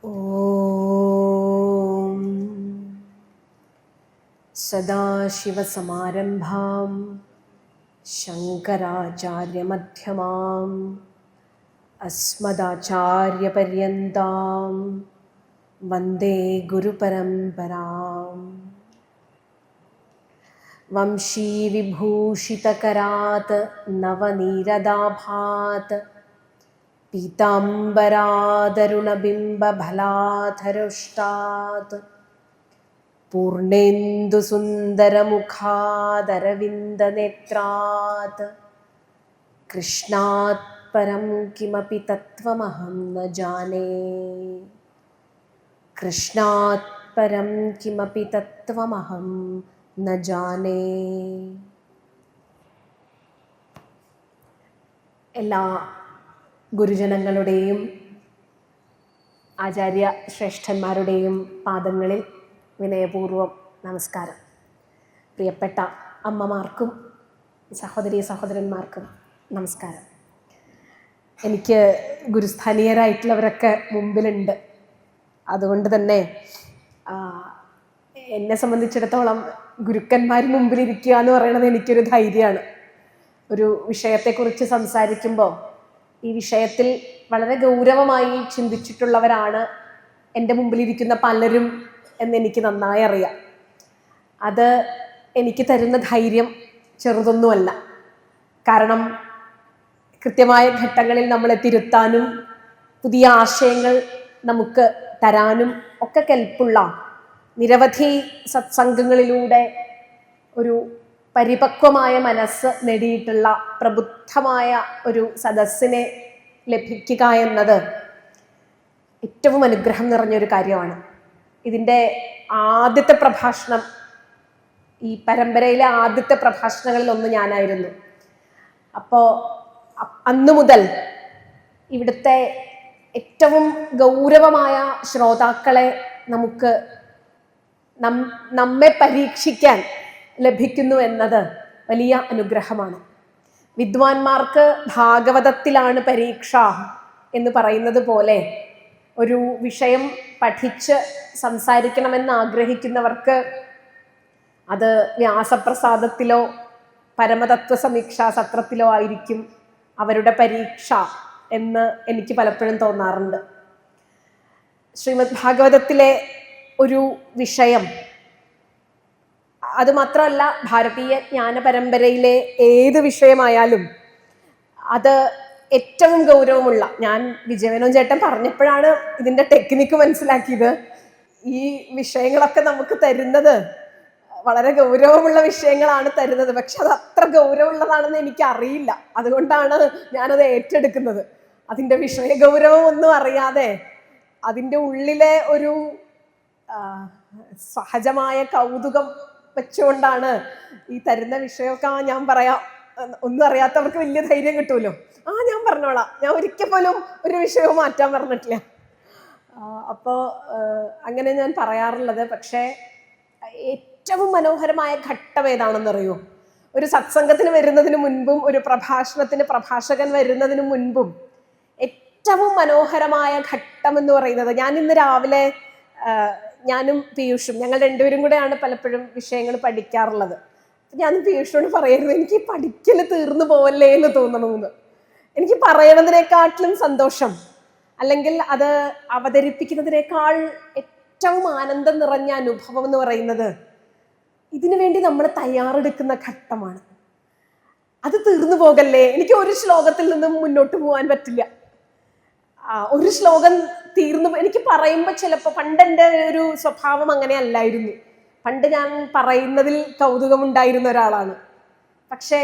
ഓം സദാശിവസമാരംഭാം ശങ്കരാചാര്യമധ്യമാം അസ്മദാചാര്യപര്യന്താം വന്ദേ ഗുരുപരമ്പരാം. വംശീവിഭൂഷിതകരാത് നവനീരദാഭാത് പീതാംബരാദരുണബിംബഫലാധരുഷ്ടാത് പൂർണേന്ദുസുന്ദരമുഖാദരവിന്ദനേത്രാത് കൃഷ്ണാത് പരം കിമപി തത്വമഹം ന ജാനേ. കൃഷ്ണാത് പരം കിമപി തത്വമഹം ന ജാനേ. എല്ലാ ഗുരുജനങ്ങളുടെയും ആചാര്യ ശ്രേഷ്ഠന്മാരുടെയും പാദങ്ങളിൽ വിനയപൂർവ്വം നമസ്കാരം. പ്രിയപ്പെട്ട അമ്മമാർക്കും സഹോദരീ സഹോദരന്മാർക്കും നമസ്കാരം. എനിക്ക് ഗുരുസ്ഥാനീയരായിട്ടുള്ളവരൊക്കെ മുമ്പിലുണ്ട്. അതുകൊണ്ട് തന്നെ എന്നെ സംബന്ധിച്ചിടത്തോളം ഗുരുക്കന്മാർ മുമ്പിലിരിക്കുക എന്ന് പറയുന്നത് എനിക്കൊരു ധൈര്യമാണ്. ഒരു വിഷയത്തെക്കുറിച്ച് സംസാരിക്കുമ്പോൾ ഈ വിഷയത്തിൽ വളരെ ഗൗരവമായി ചിന്തിച്ചിട്ടുള്ളവരാണ് എൻ്റെ മുമ്പിലിരിക്കുന്ന പലരും എന്നെനിക്ക് നന്നായി അറിയാം. അത് എനിക്ക് തരുന്ന ധൈര്യം ചെറുതൊന്നുമല്ല. കാരണം കൃത്യമായ ഘട്ടങ്ങളിൽ നമ്മളെ തിരുത്താനും പുതിയ ആശയങ്ങൾ നമുക്ക് തരാനും ഒക്കെ കെൽപ്പുള്ള നിരവധി സത്സംഗങ്ങളിലൂടെ ഒരു പരിപക്വമായ മനസ്സ് നേടിയിട്ടുള്ള പ്രബുദ്ധമായ ഒരു സദസ്സിനെ ലഭിക്കുക എന്നത് ഏറ്റവും അനുഗ്രഹം നിറഞ്ഞൊരു കാര്യമാണ്. ഇതിൻ്റെ ആദ്യത്തെ പ്രഭാഷണം, ഈ പരമ്പരയിലെ ആദ്യത്തെ പ്രഭാഷണങ്ങളിൽ ഒന്ന് ഞാനായിരുന്നു. അപ്പോൾ അന്നു മുതൽ ഇവിടുത്തെ ഏറ്റവും ഗൗരവമായ ശ്രോതാക്കളെ നമുക്ക് നമ്മെ പരീക്ഷിക്കാൻ ലഭിക്കുന്നു എന്നത് വലിയ അനുഗ്രഹമാണ്. വിദ്വാൻമാർക്ക് ഭാഗവതത്തിലാണ് പരീക്ഷ എന്ന് പറയുന്നത് പോലെ ഒരു വിഷയം പഠിച്ച് സംസാരിക്കണമെന്ന് ആഗ്രഹിക്കുന്നവർക്ക് അത് വ്യാസപ്രസാദത്തിലോ പരമതത്വ സമീക്ഷാ സത്രത്തിലോ ആയിരിക്കും അവരുടെ പരീക്ഷ എന്ന് എനിക്ക് പലപ്പോഴും തോന്നാറുണ്ട്. ശ്രീമദ് ഭാഗവതത്തിലെ ഒരു വിഷയം, അതുമാത്രമല്ല ഭാരതീയ ജ്ഞാന പരമ്പരയിലെ ഏത് വിഷയമായാലും അത് ഏറ്റവും ഗൗരവമുള്ള, ഞാൻ വിജയനോ ചേട്ടൻ പറഞ്ഞപ്പോഴാണ് ഇതിൻ്റെ ടെക്നിക്ക് മനസ്സിലാക്കിയത്. ഈ വിഷയങ്ങളൊക്കെ നമുക്ക് തരുന്നത് വളരെ ഗൗരവമുള്ള വിഷയങ്ങളാണ് തരുന്നത്. പക്ഷെ അത് അത്ര ഗൗരവമുള്ളതാണെന്ന് എനിക്ക് അറിയില്ല. അതുകൊണ്ടാണ് ഞാനത് ഏറ്റെടുക്കുന്നത്. അതിൻ്റെ വിഷയ ഗൗരവം ഒന്നും അറിയാതെ അതിൻ്റെ ഉള്ളിലെ ഒരു സഹജമായ കൗതുകം വെച്ചുകൊണ്ടാണ് ഈ തരുന്ന വിഷയമൊക്കെ ഞാൻ പറയാം. ഒന്നും അറിയാത്തവർക്ക് വലിയ ധൈര്യം കിട്ടുമല്ലോ. ഞാൻ പറഞ്ഞോളാം, ഞാൻ ഒരിക്കൽ പോലും ഒരു വിഷയവും മാറ്റാൻ പറഞ്ഞിട്ടില്ല. അപ്പോൾ അങ്ങനെ ഞാൻ പറയാറുള്ളത്. പക്ഷേ ഏറ്റവും മനോഹരമായ ഘട്ടം ഏതാണെന്നറിയോ? ഒരു സത്സംഗത്തിന് വരുന്നതിന് മുൻപും ഒരു പ്രഭാഷണത്തിന് പ്രഭാഷകൻ വരുന്നതിന് മുൻപും ഏറ്റവും മനോഹരമായ ഘട്ടം എന്ന് പറയുന്നത്, ഞാൻ ഇന്ന് രാവിലെ ഞാനും പീയൂഷും, ഞങ്ങൾ രണ്ടുപേരും കൂടെയാണ് പലപ്പോഴും വിഷയങ്ങൾ പഠിക്കാറുള്ളത്. ഞാൻ പീയൂഷിനോട് പറയുന്നത്, എനിക്ക് പഠിക്കൽ തീർന്നു പോവല്ലേ എന്ന് തോന്നണമെന്ന്. എനിക്ക് പറയണതിനേക്കാട്ടിലും സന്തോഷം, അല്ലെങ്കിൽ അത് അവതരിപ്പിക്കുന്നതിനേക്കാൾ ഏറ്റവും ആനന്ദം നിറഞ്ഞ അനുഭവം എന്ന് പറയുന്നത് ഇതിനു വേണ്ടി നമ്മൾ തയ്യാറെടുക്കുന്ന ഘട്ടമാണ്. അത് തീർന്നു പോകല്ലേ. എനിക്ക് ഒരു ശ്ലോകത്തിൽ നിന്നും മുന്നോട്ട് പോകാൻ പറ്റില്ല. ഒരു ശ്ലോകം തീർന്നു എനിക്ക് പറയുമ്പോൾ ചിലപ്പോൾ, പണ്ട് എൻ്റെ ഒരു സ്വഭാവം അങ്ങനെ അല്ലായിരുന്നു. പണ്ട് ഞാൻ പറയുന്നതിൽ കൗതുകമുണ്ടായിരുന്ന ഒരാളാണ്. പക്ഷേ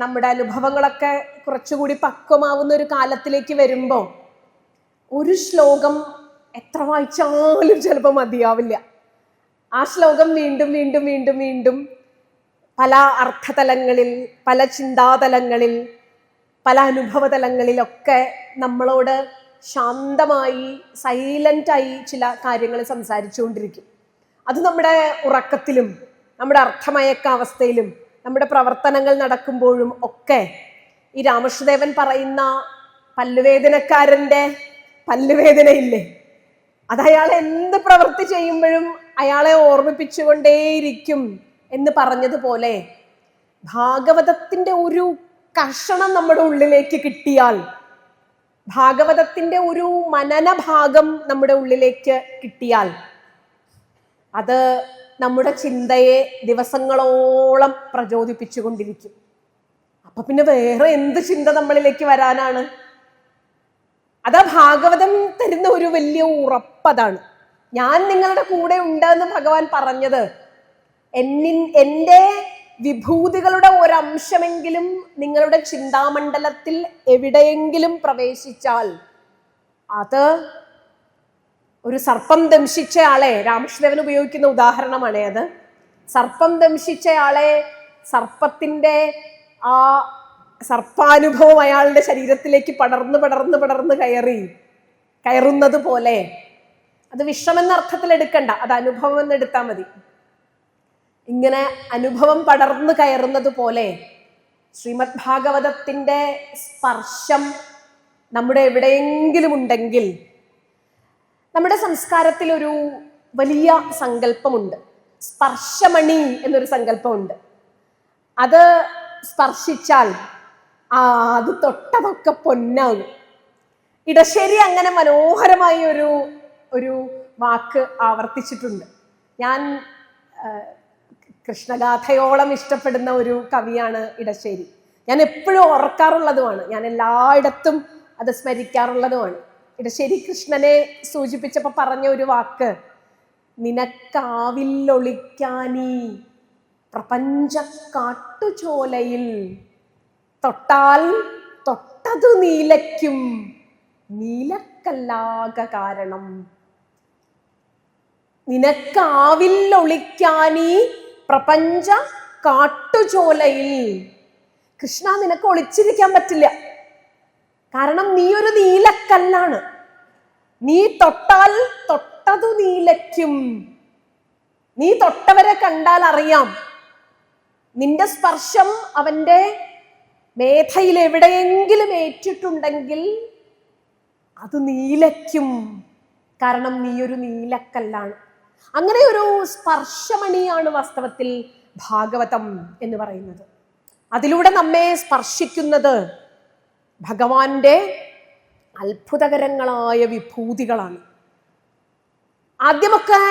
നമ്മുടെ അനുഭവങ്ങളൊക്കെ കുറച്ചുകൂടി പക്വമാവുന്ന ഒരു കാലത്തിലേക്ക് വരുമ്പോൾ ഒരു ശ്ലോകം എത്ര വായിച്ചാലും ചിലപ്പോൾ മതിയാവില്ല. ആ ശ്ലോകം വീണ്ടും വീണ്ടും വീണ്ടും വീണ്ടും പല അർത്ഥതലങ്ങളിൽ, പല ചിന്താതലങ്ങളിൽ, പല അനുഭവതലങ്ങളിലൊക്കെ നമ്മളോട് ശാന്തമായി സൈലൻ്റായി ചില കാര്യങ്ങൾ സംസാരിച്ചുകൊണ്ടിരിക്കും. അത് നമ്മുടെ ഉറക്കത്തിലും നമ്മുടെ അർത്ഥമയക്ക അവസ്ഥയിലും നമ്മുടെ പ്രവർത്തനങ്ങൾ നടക്കുമ്പോഴും ഒക്കെ ഈ രാമകൃഷ്ണദേവൻ പറയുന്ന പല്ലുവേദനക്കാരൻ്റെ പല്ലുവേദനയില്ലേ, അത് അയാൾ എന്ത് പ്രവൃത്തി ചെയ്യുമ്പോഴും അയാളെ ഓർമ്മിപ്പിച്ചുകൊണ്ടേയിരിക്കും എന്ന് പറഞ്ഞതുപോലെ ഭാഗവതത്തിന്റെ ഒരു കഷണം നമ്മുടെ ഉള്ളിലേക്ക് കിട്ടിയാൽ, ഭാഗവതത്തിന്റെ ഒരു മനനഭാഗം നമ്മുടെ ഉള്ളിലേക്ക് കിട്ടിയാൽ, അത് നമ്മുടെ ചിന്തയെ ദിവസങ്ങളോളം പ്രചോദിപ്പിച്ചുകൊണ്ടിരിക്കും. അപ്പൊ പിന്നെ വേറെ എന്ത് ചിന്ത നമ്മളിലേക്ക് വരാനാണ്? അതാ ഭാഗവതം തരുന്ന ഒരു വലിയ ഉറപ്പതാണ്. ഞാൻ നിങ്ങളുടെ കൂടെ ഉണ്ടെന്ന് ഭഗവാൻ പറഞ്ഞത്, എൻ്റെ വിഭൂതികളുടെ ഒരംശമെങ്കിലും നിങ്ങളുടെ ചിന്താമണ്ഡലത്തിൽ എവിടെയെങ്കിലും പ്രവേശിച്ചാൽ അത് ഒരു സർപ്പം ദംശിച്ചയാളെ, രാമകൃഷ്ണദേവൻ ഉപയോഗിക്കുന്ന ഉദാഹരണമാണ് അത്. സർപ്പം ദംശിച്ചയാളെ സർപ്പത്തിന്റെ ആ സർപ്പാനുഭവം അയാളുടെ ശരീരത്തിലേക്ക് പടർന്ന് പടർന്ന് പടർന്ന് കയറുന്നത് പോലെ, അത് വിഷമെന്ന അർത്ഥത്തിൽ എടുക്കണ്ട, അത് അനുഭവം എന്ന് എടുത്താൽ മതി. ഇങ്ങനെ അനുഭവം പടർന്നു കയറുന്നത് പോലെ ശ്രീമദ് ഭാഗവതത്തിന്റെ സ്പർശം നമ്മുടെ എവിടെയെങ്കിലും ഉണ്ടെങ്കിൽ, നമ്മുടെ സംസ്കാരത്തിൽ ഒരു വലിയ സങ്കല്പമുണ്ട്, സ്പർശമണി എന്നൊരു സങ്കല്പമുണ്ട്. അത് സ്പർശിച്ചാൽ അത് തൊട്ടതൊക്കെ പൊന്നാകും. ഇടശ്ശേരി അങ്ങനെ മനോഹരമായി ഒരു വാക്ക് ആവർത്തിച്ചിട്ടുണ്ട്. ഞാൻ കൃഷ്ണഗാഥയോളം ഇഷ്ടപ്പെടുന്ന ഒരു കവിയാണ് ഇടശ്ശേരി. ഞാൻ എപ്പോഴും ഓർക്കാറുള്ളതുമാണ്, ഞാൻ എല്ലായിടത്തും അത് സ്മരിക്കാറുള്ളതുമാണ്. ഇടശ്ശേരി കൃഷ്ണനെ സൂചിപ്പിച്ചപ്പോൾ പറഞ്ഞ ഒരു വാക്ക്, നിനക്കാവില്ലൊളിക്കാനീ പ്രപഞ്ച കാട്ടുചോലയിൽ, തൊട്ടാൽ തൊട്ടതു നീലയ്ക്കും നീലക്കല്ലാക കാരണം. നിനക്കാവില്ലൊളിക്കാനീ പ്രപഞ്ച കാട്ടുചോലയിൽ. കൃഷ്ണ, നിനക്ക് ഒളിച്ചിരിക്കാൻ പറ്റില്ല, കാരണം നീ ഒരു നീലക്കല്ലാണ്. നീ തൊട്ടാൽ തൊട്ടതു നീലയ്ക്കും. നീ തൊട്ടവരെ കണ്ടാൽ അറിയാം, നിന്റെ സ്പർശം അവന്റെ മേധയിൽ എവിടെയെങ്കിലും ഏറ്റിട്ടുണ്ടെങ്കിൽ അത് നീലയ്ക്കും, കാരണം നീ ഒരു നീലക്കല്ലാണ്. അങ്ങനെ ഒരു സ്പർശമണിയാണ് വാസ്തവത്തിൽ ഭാഗവതം എന്ന് പറയുന്നത്. അതിലൂടെ നമ്മെ സ്പർശിക്കുന്നത് ഭഗവാന്റെ അത്ഭുതകരങ്ങളായ വിഭൂതികളാണ്. ആദ്യമൊക്കെ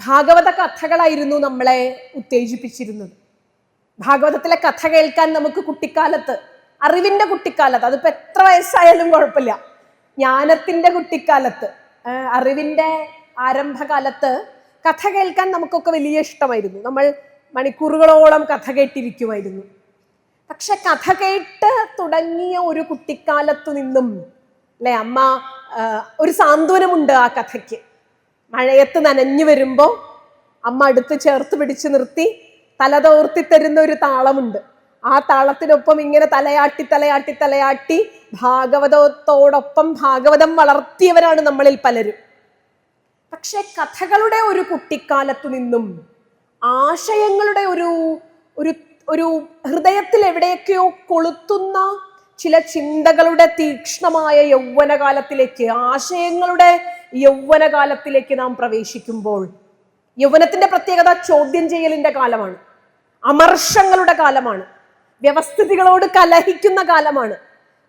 ഭാഗവത കഥകളായിരുന്നു നമ്മളെ ഉത്തേജിപ്പിച്ചിരുന്നത്. ഭാഗവതത്തിലെ കഥ കേൾക്കാൻ നമുക്ക് കുട്ടിക്കാലത്ത്, അറിവിന്റെ കുട്ടിക്കാലത്ത്, അതിപ്പോ എത്ര വയസ്സായാലും കുഴപ്പമില്ല, ജ്ഞാനത്തിന്റെ കുട്ടിക്കാലത്ത്, അറിവിന്റെ ആരംഭകാലത്ത് കഥ കേൾക്കാൻ നമുക്കൊക്കെ വലിയ ഇഷ്ടമായിരുന്നു. നമ്മൾ മണിക്കൂറുകളോളം കഥ കേട്ടിരിക്കുമായിരുന്നു. പക്ഷെ കഥ കേട്ട് തുടങ്ങിയ ഒരു കുട്ടിക്കാലത്തു നിന്നും അല്ലെ അമ്മ ഒരു സാന്ത്വനമുണ്ട് ആ കഥയ്ക്ക്. മഴയത്ത് നനഞ്ഞു വരുമ്പോ അമ്മ അടുത്ത് ചേർത്ത് പിടിച്ചു നിർത്തി തലതോർത്തി തരുന്ന ഒരു താളമുണ്ട്. ആ താളത്തിനൊപ്പം ഇങ്ങനെ തലയാട്ടി തലയാട്ടി തലയാട്ടി ഭാഗവതത്തോടൊപ്പം ഭാഗവതം വളർത്തിയവരാണ് നമ്മളിൽ പലരും. പക്ഷെ കഥകളുടെ ഒരു കുട്ടിക്കാലത്തു നിന്നും ആശയങ്ങളുടെ ഒരു ഒരു ഒരു ഹൃദയത്തിൽ എവിടെയൊക്കെയോ കൊളുത്തുന്ന ചില ചിന്തകളുടെ തീക്ഷ്ണമായ യൗവനകാലത്തിലേക്ക്, ആശയങ്ങളുടെ യൗവനകാലത്തിലേക്ക് നാം പ്രവേശിക്കുമ്പോൾ, യൗവനത്തിന്റെ പ്രത്യേകത ചോദ്യം ചെയ്യലിന്റെ കാലമാണ്, അമർഷങ്ങളുടെ കാലമാണ്, വ്യവസ്ഥിതികളോട് കലഹിക്കുന്ന കാലമാണ്,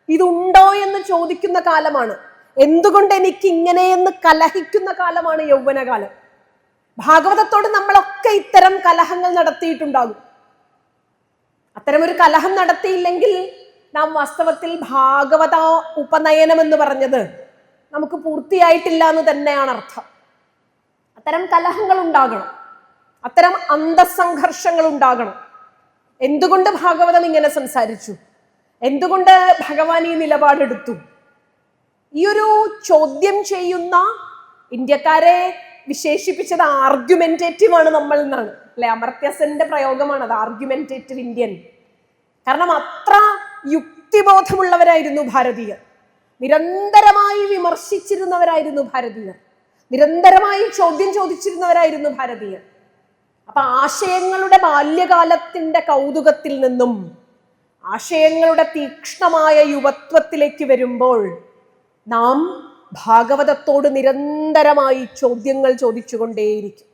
ഇതുണ്ടോ എന്ന് ചോദിക്കുന്ന കാലമാണ്, എന്തുകൊണ്ട് എനിക്ക് ഇങ്ങനെയെന്ന് കലഹിക്കുന്ന കാലമാണ് യൗവനകാലം. ഭാഗവതത്തോട് നമ്മളൊക്കെ ഇത്തരം കലഹങ്ങൾ നടത്തിയിട്ടുണ്ടാകും. അത്തരമൊരു കലഹം നടത്തിയില്ലെങ്കിൽ നാം വാസ്തവത്തിൽ ഭാഗവത ഉപനയനം എന്ന് പറഞ്ഞത് നമുക്ക് പൂർത്തിയായിട്ടില്ല എന്ന് തന്നെയാണ് അർത്ഥം. അത്തരം കലഹങ്ങൾ ഉണ്ടാകണം, അത്തരം അന്തസംഘർഷങ്ങൾ ഉണ്ടാകണം. എന്തുകൊണ്ട് ഭാഗവതം ഇങ്ങനെ സംസാരിച്ചു, എന്തുകൊണ്ട് ഭഗവാൻ ഈ നിലപാടെടുത്തു, ഈ ഒരു ചോദ്യം ചെയ്യുന്ന ഇന്ത്യക്കാരെ വിശേഷിപ്പിച്ചത് ആർഗ്യുമെന്റേറ്റീവ് ആണ് നമ്മൾ എന്നാണ് അല്ലെ. അമർത്യാസന്റെ പ്രയോഗമാണ് അത്, ആർഗ്യുമെന്റേറ്റീവ് ഇന്ത്യൻ. കാരണം അത്ര യുക്തിബോധമുള്ളവരായിരുന്നു ഭാരതീയർ, നിരന്തരമായി വിമർശിച്ചിരുന്നവരായിരുന്നു ഭാരതീയർ, നിരന്തരമായി ചോദ്യം ചോദിച്ചിരുന്നവരായിരുന്നു ഭാരതീയർ. അപ്പൊ ആശയങ്ങളുടെ ബാല്യകാലത്തിന്റെ കൗതുകത്തിൽ നിന്നും ആശയങ്ങളുടെ തീക്ഷ്ണമായ യുവത്വത്തിലേക്ക് വരുമ്പോൾ നാം ഭാഗവതത്തോട് നിരന്തരമായി ചോദ്യങ്ങൾ ചോദിച്ചുകൊണ്ടേയിരിക്കും.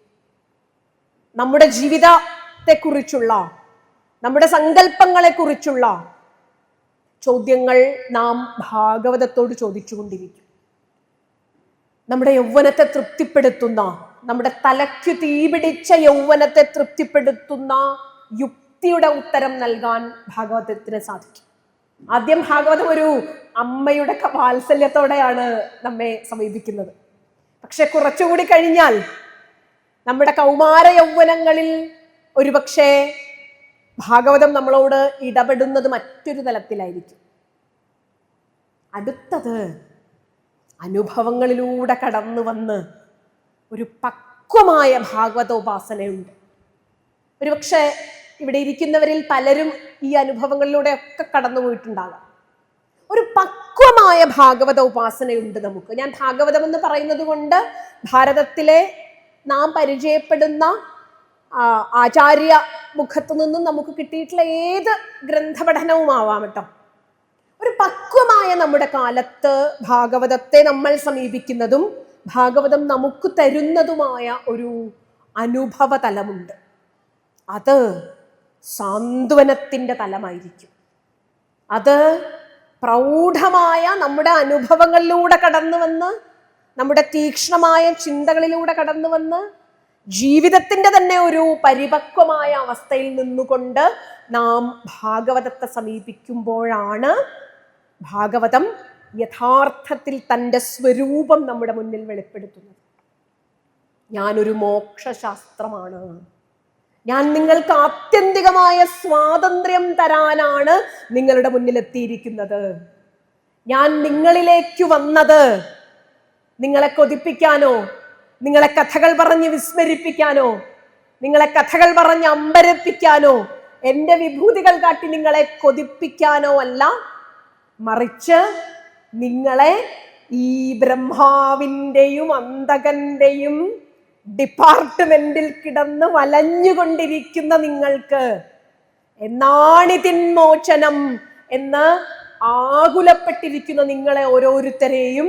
നമ്മുടെ ജീവിതത്തെക്കുറിച്ചുള്ള, നമ്മുടെ സങ്കല്പങ്ങളെക്കുറിച്ചുള്ള ചോദ്യങ്ങൾ നാം ഭാഗവതത്തോട് ചോദിച്ചുകൊണ്ടിരിക്കും. നമ്മുടെ യൗവനത്തെ തൃപ്തിപ്പെടുത്തുന്ന, നമ്മുടെ തലയ്ക്കു തീപിടിച്ച യൗവനത്തെ തൃപ്തിപ്പെടുത്തുന്ന യുക്തിയുടെ ഉത്തരം നൽകാൻ ഭാഗവതത്തിന് സാധിക്കും. ആദ്യം ഭാഗവതം ഒരു അമ്മയുടെ വാത്സല്യത്തോടെയാണ് നമ്മെ സമീപിക്കുന്നത്. പക്ഷെ കുറച്ചുകൂടി കഴിഞ്ഞാൽ നമ്മുടെ കൗമാര യൗവനങ്ങളിൽ ഒരുപക്ഷെ ഭാഗവതം നമ്മളോട് ഇടപെടുന്നത് മറ്റൊരു തലത്തിലായിരിക്കും. അടുത്തത് അനുഭവങ്ങളിലൂടെ കടന്നു വന്ന് ഒരു പക്വമായ ഭാഗവതോപാസനയുണ്ട്. ഒരുപക്ഷെ ഇവിടെ ഇരിക്കുന്നവരിൽ പലരും ഈ അനുഭവങ്ങളിലൂടെ ഒക്കെ കടന്നു പോയിട്ടുണ്ടാകാം. ഒരു പക്വമായ ഭാഗവത ഉപാസനയുണ്ട് നമുക്ക്. ഞാൻ ഭാഗവതം എന്ന് പറയുന്നത് കൊണ്ട് ഭാരതത്തിലെ നാം പരിചയപ്പെടുന്ന ആചാര്യ മുഖത്തു നിന്നും നമുക്ക് കിട്ടിയിട്ടുള്ള ഏത് ഗ്രന്ഥപഠനവും ആവാം കേട്ടോ. ഒരു പക്വമായ നമ്മുടെ കാലത്ത് ഭാഗവതത്തെ നമ്മൾ സമീപിക്കുന്നതും ഭാഗവതം നമുക്ക് തരുന്നതുമായ ഒരു അനുഭവ തലമുണ്ട്. അത് സാന്ത്വനത്തിൻ്റെ തലമായിരിക്കും. അത് പ്രൗഢമായ നമ്മുടെ അനുഭവങ്ങളിലൂടെ കടന്നു വന്ന്, നമ്മുടെ തീക്ഷ്ണമായ ചിന്തകളിലൂടെ കടന്നു വന്ന്, ജീവിതത്തിൻ്റെ തന്നെ ഒരു പരിപക്വമായ അവസ്ഥയിൽ നിന്നുകൊണ്ട് നാം ഭാഗവതത്തെ സമീപിക്കുമ്പോഴാണ് ഭാഗവതം യഥാർത്ഥത്തിൽ തൻ്റെ സ്വരൂപം നമ്മുടെ മുന്നിൽ വെളിപ്പെടുത്തുന്നത്. ഞാനൊരു മോക്ഷശാസ്ത്രമാണ്, ഞാൻ നിങ്ങൾക്ക് ആത്യന്തികമായ സ്വാതന്ത്ര്യം തരാനാണ് നിങ്ങളുടെ മുന്നിലെത്തിയിരിക്കുന്നത്. ഞാൻ നിങ്ങളിലേക്ക് വന്നത് നിങ്ങളെ കൊതിപ്പിക്കാനോ, നിങ്ങളെ കഥകൾ പറഞ്ഞ് വിസ്മരിപ്പിക്കാനോ, നിങ്ങളെ കഥകൾ പറഞ്ഞ് അമ്പരപ്പിക്കാനോ, എൻ്റെ വിഭൂതികൾ കാട്ടി നിങ്ങളെ കൊതിപ്പിക്കാനോ അല്ല, മറിച്ച് നിങ്ങളെ ഈ ബ്രഹ്മാവിൻ്റെയും അന്തകന്റെയും ഡിപ്പാർട്ട്മെന്റിൽ കിടന്ന് വലഞ്ഞുകൊണ്ടിരിക്കുന്ന നിങ്ങൾക്ക് എന്നാണിതിന്മോചനം എന്ന് ആകുലപ്പെട്ടിരിക്കുന്ന നിങ്ങളെ ഓരോരുത്തരെയും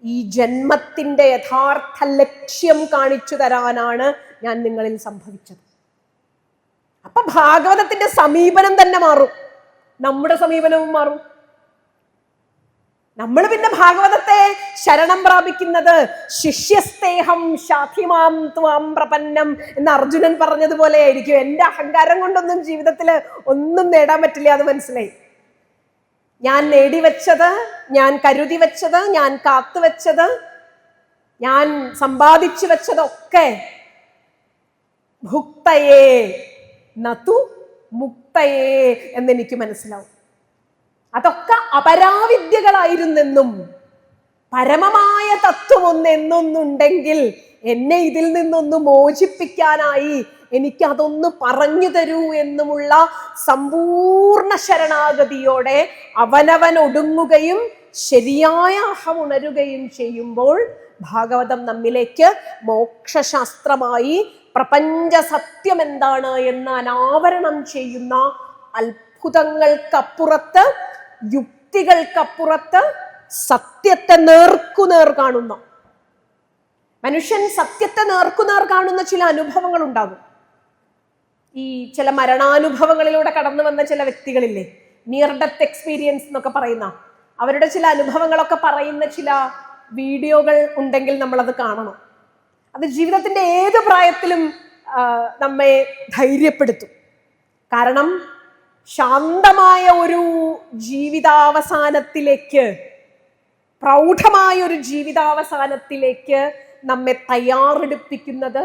ഈ ജന്മത്തിന്റെ യഥാർത്ഥ ലക്ഷ്യം കാണിച്ചു തരാനാണ് ഞാൻ നിങ്ങളിൽ സംഭവിച്ചത്. അപ്പൊ ഭാഗവതത്തിന്റെ സമീപനം തന്നെ മാറും, നമ്മുടെ സമീപനവും മാറും. നമ്മൾ പിന്നെ ഭാഗവതത്തെ ശരണം പ്രാപിക്കുന്നത് ശിഷ്യസ്തേഹം ശാധിമാം ത്വാം പ്രപന്നം എന്ന് അർജുനൻ പറഞ്ഞതുപോലെ ആയിരിക്കും. എൻ്റെ അഹങ്കാരം കൊണ്ടൊന്നും ജീവിതത്തിൽ ഒന്നും നേടാൻ പറ്റില്ല, അത് മനസ്സിലായി. ഞാൻ നേടിവെച്ചത്, ഞാൻ കരുതി വെച്ചത്, ഞാൻ കാത്തുവെച്ചത്, ഞാൻ സമ്പാദിച്ചു വെച്ചതൊക്കെ ഭുക്തയേ നതു മുക്തയേ എന്നെനിക്ക് മനസ്സിലാവും. അതൊക്കെ അപരാവിദ്യകളായിരുന്നെന്നും പരമമായ തത്വം ഒന്നെന്നൊന്നുണ്ടെങ്കിൽ എന്നെ ഇതിൽ നിന്നൊന്ന് മോചിപ്പിക്കാനായി എനിക്ക് അതൊന്ന് പറഞ്ഞു തരൂ എന്നുമുള്ള സമ്പൂർണ്ണ ശരണാഗതിയോടെ അവനവൻ ഒടുങ്ങുകയും ശരിയായ അഹമുണരുകയും ചെയ്യുമ്പോൾ ഭാഗവതം നമ്മിലേക്ക് മോക്ഷശാസ്ത്രമായി പ്രപഞ്ച സത്യം എന്താണ് എന്ന് അനാവരണം ചെയ്യുന്ന അത്ഭുതങ്ങൾക്കപ്പുറത്ത്, യുക്തികൾക്കപ്പുറത്ത് സത്യത്തെ നേർക്കുനേർ കാണുന്ന, മനുഷ്യൻ സത്യത്തെ നേർക്കുനേർ കാണുന്ന ചില അനുഭവങ്ങൾ ഉണ്ടാകും. ഈ ചില മരണാനുഭവങ്ങളിലൂടെ കടന്നു വന്ന ചില വ്യക്തികളില്ലേ, നിയർ ഡെത്ത് എക്സ്പീരിയൻസ് എന്നൊക്കെ പറയുന്ന, അവരുടെ ചില അനുഭവങ്ങളൊക്കെ പറയുന്ന ചില വീഡിയോകൾ ഉണ്ടെങ്കിൽ നമ്മളത് കാണണം. അത് ജീവിതത്തിന്റെ ഏത് പ്രായത്തിലും നമ്മെ ധൈര്യപ്പെടുത്തും. കാരണം ശാന്തമായ ഒരു ജീവിതാവസാനത്തിലേക്ക്, പ്രൗഢമായ ഒരു ജീവിതാവസാനത്തിലേക്ക് നമ്മെ തയ്യാറെടുപ്പിക്കുന്നത്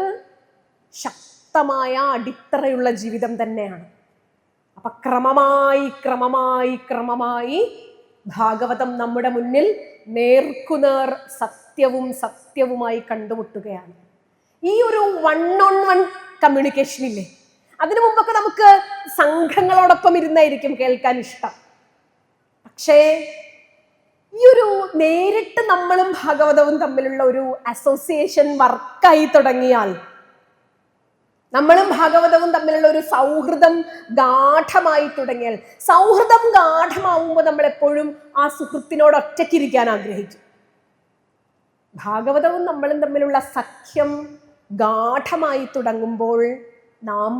ശക്തമായ അടിത്തറയുള്ള ജീവിതം തന്നെയാണ്. അപ്പൊ ക്രമമായി ഭാഗവതം നമ്മുടെ മുന്നിൽ നേർക്കുനേർ സത്യവുമായി കണ്ടുമുട്ടുകയാണ്. ഈ ഒരു 1-on-1 കമ്മ്യൂണിക്കേഷൻ ഇല്ലേ, അതിനു മുമ്പൊക്കെ നമുക്ക് സംഘങ്ങളോടൊപ്പം ഇരുന്നായിരിക്കും കേൾക്കാൻ ഇഷ്ടം. പക്ഷേ ഈ ഒരു നേരിട്ട് നമ്മളും ഭാഗവതവും തമ്മിലുള്ള ഒരു അസോസിയേഷൻ വർക്കായി തുടങ്ങിയാൽ, നമ്മളും ഭാഗവതവും തമ്മിലുള്ള ഒരു സൗഹൃദം ഗാഠമായി തുടങ്ങിയാൽ, സൗഹൃദം ഗാഠമാവുമ്പോൾ നമ്മൾ എപ്പോഴും ആ സുഹൃത്തിനോട് ഒറ്റയ്ക്കിരിക്കാൻ ആഗ്രഹിക്കും. ഭാഗവതവും നമ്മളും തമ്മിലുള്ള സഖ്യം ഗാഠമായി തുടങ്ങുമ്പോൾ നാം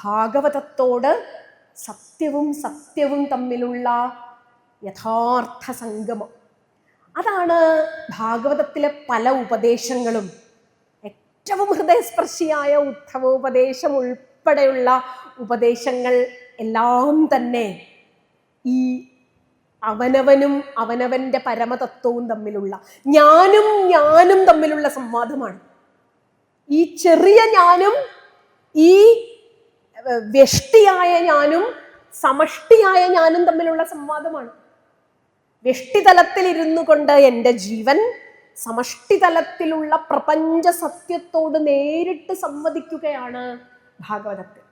ഭാഗവതത്തോട് സത്യവും തമ്മിലുള്ള യഥാർത്ഥ സംഗമം, അതാണ് ഭാഗവതത്തിലെ പല ഉപദേശങ്ങളും. ഏറ്റവും ഹൃദയസ്പർശിയായ ഉദ്ധവോപദേശം ഉൾപ്പെടെയുള്ള ഉപദേശങ്ങൾ എല്ലാം തന്നെ ഈ അവനവനും അവനവന്റെ പരമതത്വവും തമ്മിലുള്ള, ഞാനും തമ്മിലുള്ള സംവാദമാണ്. ഈ ചെറിയ ഞാനും ഈ വ്യഷ്ടിയായ ഞാനും സമഷ്ടിയായ ഞാനും തമ്മിലുള്ള സംവാദമാണ്. വ്യഷ്ടിതലത്തിൽ ഇരുന്നു കൊണ്ട് എൻ്റെ ജീവൻ സമഷ്ടിതലത്തിലുള്ള പ്രപഞ്ച സത്യത്തോട് നേരിട്ട് സംവദിക്കുകയാണ് ഭാഗവതത്തിൽ.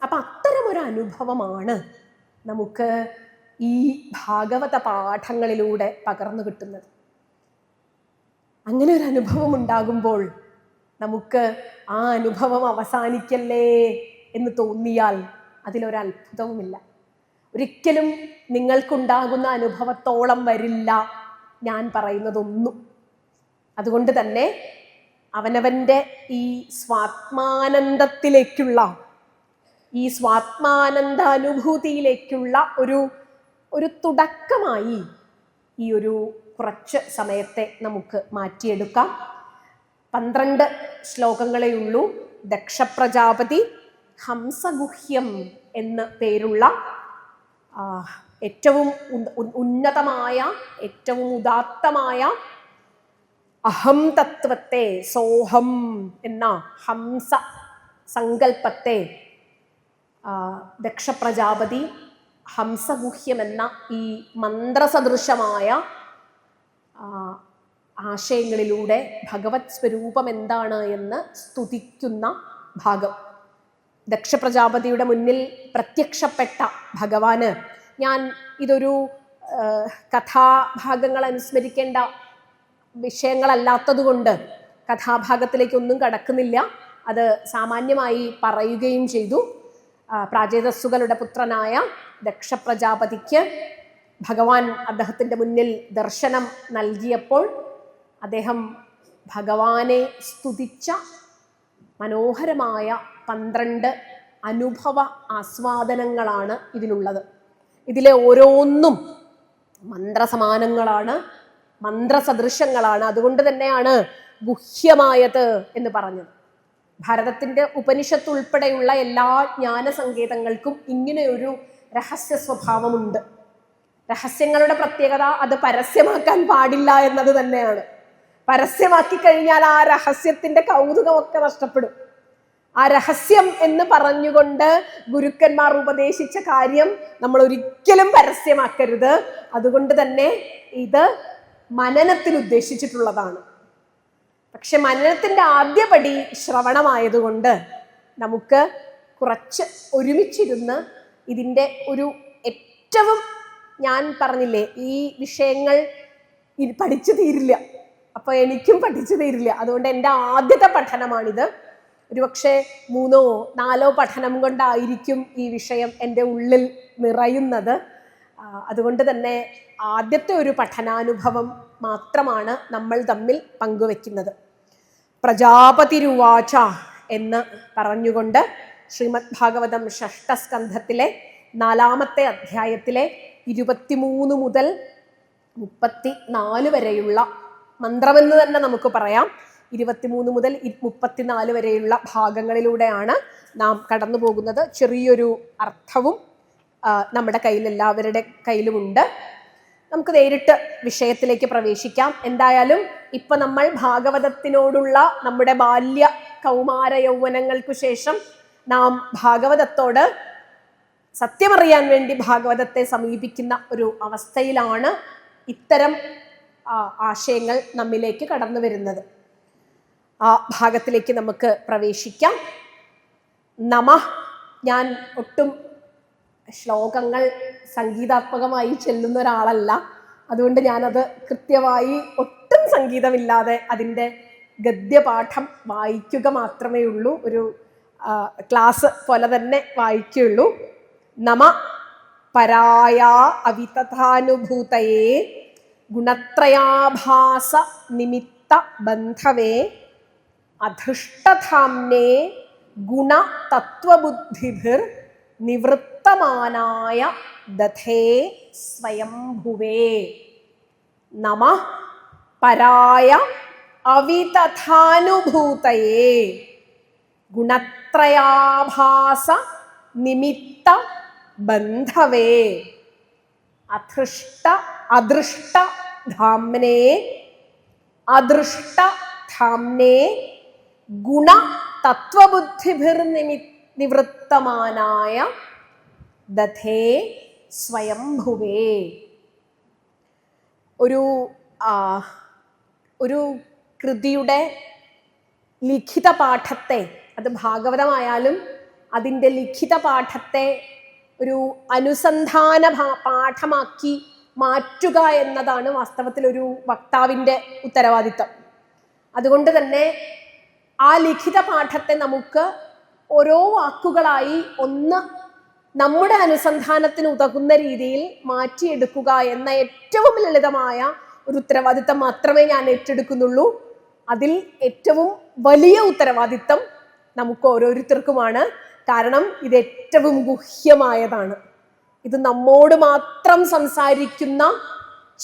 അപ്പൊ അത്തരമൊരു അനുഭവമാണ് നമുക്ക് ഈ ഭാഗവത പാഠങ്ങളിലൂടെ പകർന്നു കിട്ടുന്നത്. അങ്ങനെ ഒരു അനുഭവം ഉണ്ടാകുമ്പോൾ നമുക്ക് ആ അനുഭവം അവസാനിക്കല്ലേ എന്ന് തോന്നിയാൽ അതിലൊരത്ഭുതവുമില്ല. ഒരിക്കലും നിങ്ങൾക്കുണ്ടാകുന്ന അനുഭവത്തോളം വരില്ല ഞാൻ പറയുന്നതൊന്നും. അതുകൊണ്ട് തന്നെ അവനവൻ്റെ ഈ സ്വാത്മാനന്ദത്തിലേക്കുള്ള, ഈ സ്വാത്മാനന്ദ അനുഭൂതിയിലേക്കുള്ള ഒരു തുടക്കമായി ഈ ഒരു കുറച്ച് സമയത്തെ നമുക്ക് മാറ്റിയെടുക്കാം. 12 ശ്ലോകങ്ങളേ ഉള്ളൂ. ദക്ഷപ്രജാപതി ഹംസഗുഹ്യം എന്ന് പേരുള്ള ഏറ്റവും ഉന്നതമായ, ഏറ്റവും ഉദാത്തമായ അഹം തത്വത്തെ, സോഹം എന്ന ഹംസ സങ്കല്പത്തെ ദക്ഷപ്രജാപതി ഹംസഗുഹ്യം എന്ന ഈ മന്ത്രസദൃശമായ ആശയങ്ങളിലൂടെ ഭഗവത് സ്വരൂപം എന്താണ് എന്ന് സ്തുതിക്കുന്ന ഭാഗം. ദക്ഷപ്രജാപതിയുടെ മുന്നിൽ പ്രത്യക്ഷപ്പെട്ട ഭഗവാന്, ഞാൻ ഇതൊരു കഥാഭാഗങ്ങൾ അനുസ്മരിക്കേണ്ട വിഷയങ്ങളല്ലാത്തതുകൊണ്ട് കഥാഭാഗത്തിലേക്കൊന്നും കടക്കുന്നില്ല. അത് സാമാന്യമായി പറയുകയും ചെയ്തു. പ്രാചേതസ്സുകളുടെ പുത്രനായ ദക്ഷപ്രജാപതിക്ക് ഭഗവാൻ അദ്ദേഹത്തിൻ്റെ മുന്നിൽ ദർശനം നൽകിയപ്പോൾ അദ്ദേഹം ഭഗവാനെ സ്തുതിച്ച മനോഹരമായ 12 അനുഭവ ആസ്വാദനങ്ങളാണ് ഇതിലുള്ളത്. ഇതിലെ ഓരോന്നും മന്ത്രസമാനങ്ങളാണ്, മന്ത്രസദൃശങ്ങളാണ്. അതുകൊണ്ട് തന്നെയാണ് ഗുഹ്യമായത് എന്ന് പറഞ്ഞത്. ഭാരതത്തിൻ്റെ ഉപനിഷത്ത് ഉൾപ്പെടെയുള്ള എല്ലാ ജ്ഞാനസങ്കേതങ്ങൾക്കും ഇങ്ങനെയൊരു രഹസ്യ സ്വഭാവമുണ്ട്. രഹസ്യങ്ങളുടെ പ്രത്യേകത അത് പരസ്യമാക്കാൻ പാടില്ല എന്നത് തന്നെയാണ്. പരസ്യമാക്കി കഴിഞ്ഞാൽ ആ രഹസ്യത്തിൻ്റെ കൗതുകമൊക്കെ നഷ്ടപ്പെടും. ആ രഹസ്യം എന്ന് പറഞ്ഞുകൊണ്ട് ഗുരുക്കന്മാർ ഉപദേശിച്ച കാര്യം നമ്മൾ ഒരിക്കലും പരസ്യമാക്കരുത്. അതുകൊണ്ട് തന്നെ ഇത് മനനത്തിന് ഉദ്ദേശിച്ചിട്ടുള്ളതാണ്. പക്ഷെ മനനത്തിൻ്റെ ആദ്യപടി ശ്രവണമായതുകൊണ്ട് നമുക്ക് കുറച്ച് ഒരുമിച്ചിരുന്ന് ഇതിൻ്റെ ഒരു ഏറ്റവും, ഞാൻ പറഞ്ഞില്ലേ ഈ വിഷയങ്ങൾ പഠിച്ചു തീരില്ല, അപ്പോൾ എനിക്കും പഠിച്ചു തീരില്ല. അതുകൊണ്ട് എൻ്റെ ആദ്യത്തെ പഠനമാണിത്. ഒരുപക്ഷെ 3ഓ 4ഓ പഠനം കൊണ്ടായിരിക്കും ഈ വിഷയം എൻ്റെ ഉള്ളിൽ നിറയുന്നത്. അതുകൊണ്ട് തന്നെ ആദ്യത്തെ ഒരു പഠനാനുഭവം മാത്രമാണ് നമ്മൾ തമ്മിൽ പങ്കുവെക്കുന്നത്. പ്രജാപതിരുവാച എന്ന് പറഞ്ഞുകൊണ്ട് ശ്രീമദ് ഭാഗവതം 6ാം സ്കന്ധത്തിലെ 4ാമത്തെ അധ്യായത്തിലെ 23 മുതൽ 34 വരെയുള്ള മന്ത്രമെന്ന് തന്നെ നമുക്ക് പറയാം. 23 മുതൽ 34 വരെയുള്ള ഭാഗങ്ങളിലൂടെയാണ് നാം കടന്നു പോകുന്നത്. ചെറിയൊരു അർത്ഥവും നമ്മുടെ കയ്യിൽ, എല്ലാവരുടെ കയ്യിലുമുണ്ട്. നമുക്ക് നേരിട്ട് വിഷയത്തിലേക്ക് പ്രവേശിക്കാം. എന്തായാലും ഇപ്പൊ നമ്മൾ ഭാഗവതത്തിനോടുള്ള നമ്മുടെ ബാല്യ കൗമാര യൗവനങ്ങൾക്കു ശേഷം നാം ഭാഗവതത്തോട് സത്യമറിയാൻ വേണ്ടി ഭാഗവതത്തെ സമീപിക്കുന്ന ഒരു അവസ്ഥയിലാണ് ഇത്തരം ആശയങ്ങൾ നമ്മിലേക്ക് കടന്നു വരുന്നത്. ആ ഭാഗത്തിലേക്ക് നമുക്ക് പ്രവേശിക്കാം. നമഃ. ഞാൻ ഒട്ടും ശ്ലോകങ്ങൾ സംഗീതാത്മകമായി ചെല്ലുന്ന ഒരാളല്ല. അതുകൊണ്ട് ഞാനത് കൃത്യമായി ഒട്ടും സംഗീതമില്ലാതെ അതിൻ്റെ ഗദ്യപാഠം വായിക്കുക മാത്രമേ ഉള്ളൂ. ഒരു ക്ലാസ് പോലെ തന്നെ വായിക്കുകയുള്ളൂ. നമ പരായ അവിതഥാനുഭൂതയേ ഗുണത്രയാഭാസ നിമിത്ത ബന്ധവേ അധൃഷ്ടധാംനേ ഗുണ തത്വബുദ്ധിഭിർ നിവൃത്തമാനായ ദധേ സ്വയംഭുവേ നമഃ പരായ അവിതഥാനുഭൂതയേ ഗുണത്രയാഭാസ നിമിത്ത ബന്ധവേ അദൃഷ്ട ധാംനേ ഗുണ തത്വബുദ്ധിഭിർ നിവൃത്തമാനായ ദധേ സ്വയംഭുവേ. ഒരു കൃതിയുടെ ലിഖിത പാഠത്തെ, അത് ഭാഗവതമായാലും അതിൻ്റെ ലിഖിത പാഠത്തെ ഒരു അനുസന്ധാന പാഠമാക്കി മാറ്റുക എന്നതാണ് വാസ്തവത്തിൽ ഒരു വക്താവിൻ്റെ ഉത്തരവാദിത്തം. അതുകൊണ്ട് തന്നെ ആ ലിഖിത പാഠത്തെ നമുക്ക് ഓരോ വാക്കുകളായി ഒന്ന് നമ്മുടെ അനുസന്ധാനത്തിന് ഉതകുന്ന രീതിയിൽ മാറ്റിയെടുക്കുക എന്ന ഏറ്റവും ലളിതമായ ഒരു ഉത്തരവാദിത്തം മാത്രമേ ഞാൻ ഏറ്റെടുക്കുന്നുള്ളൂ. അതിൽ ഏറ്റവും വലിയ ഉത്തരവാദിത്തം നമുക്ക് ഓരോരുത്തർക്കുമാണ്. കാരണം ഇത് ഏറ്റവും ഗുഹ്യമായതാണ്. ഇത് നമ്മോട് മാത്രം സംസാരിക്കുന്ന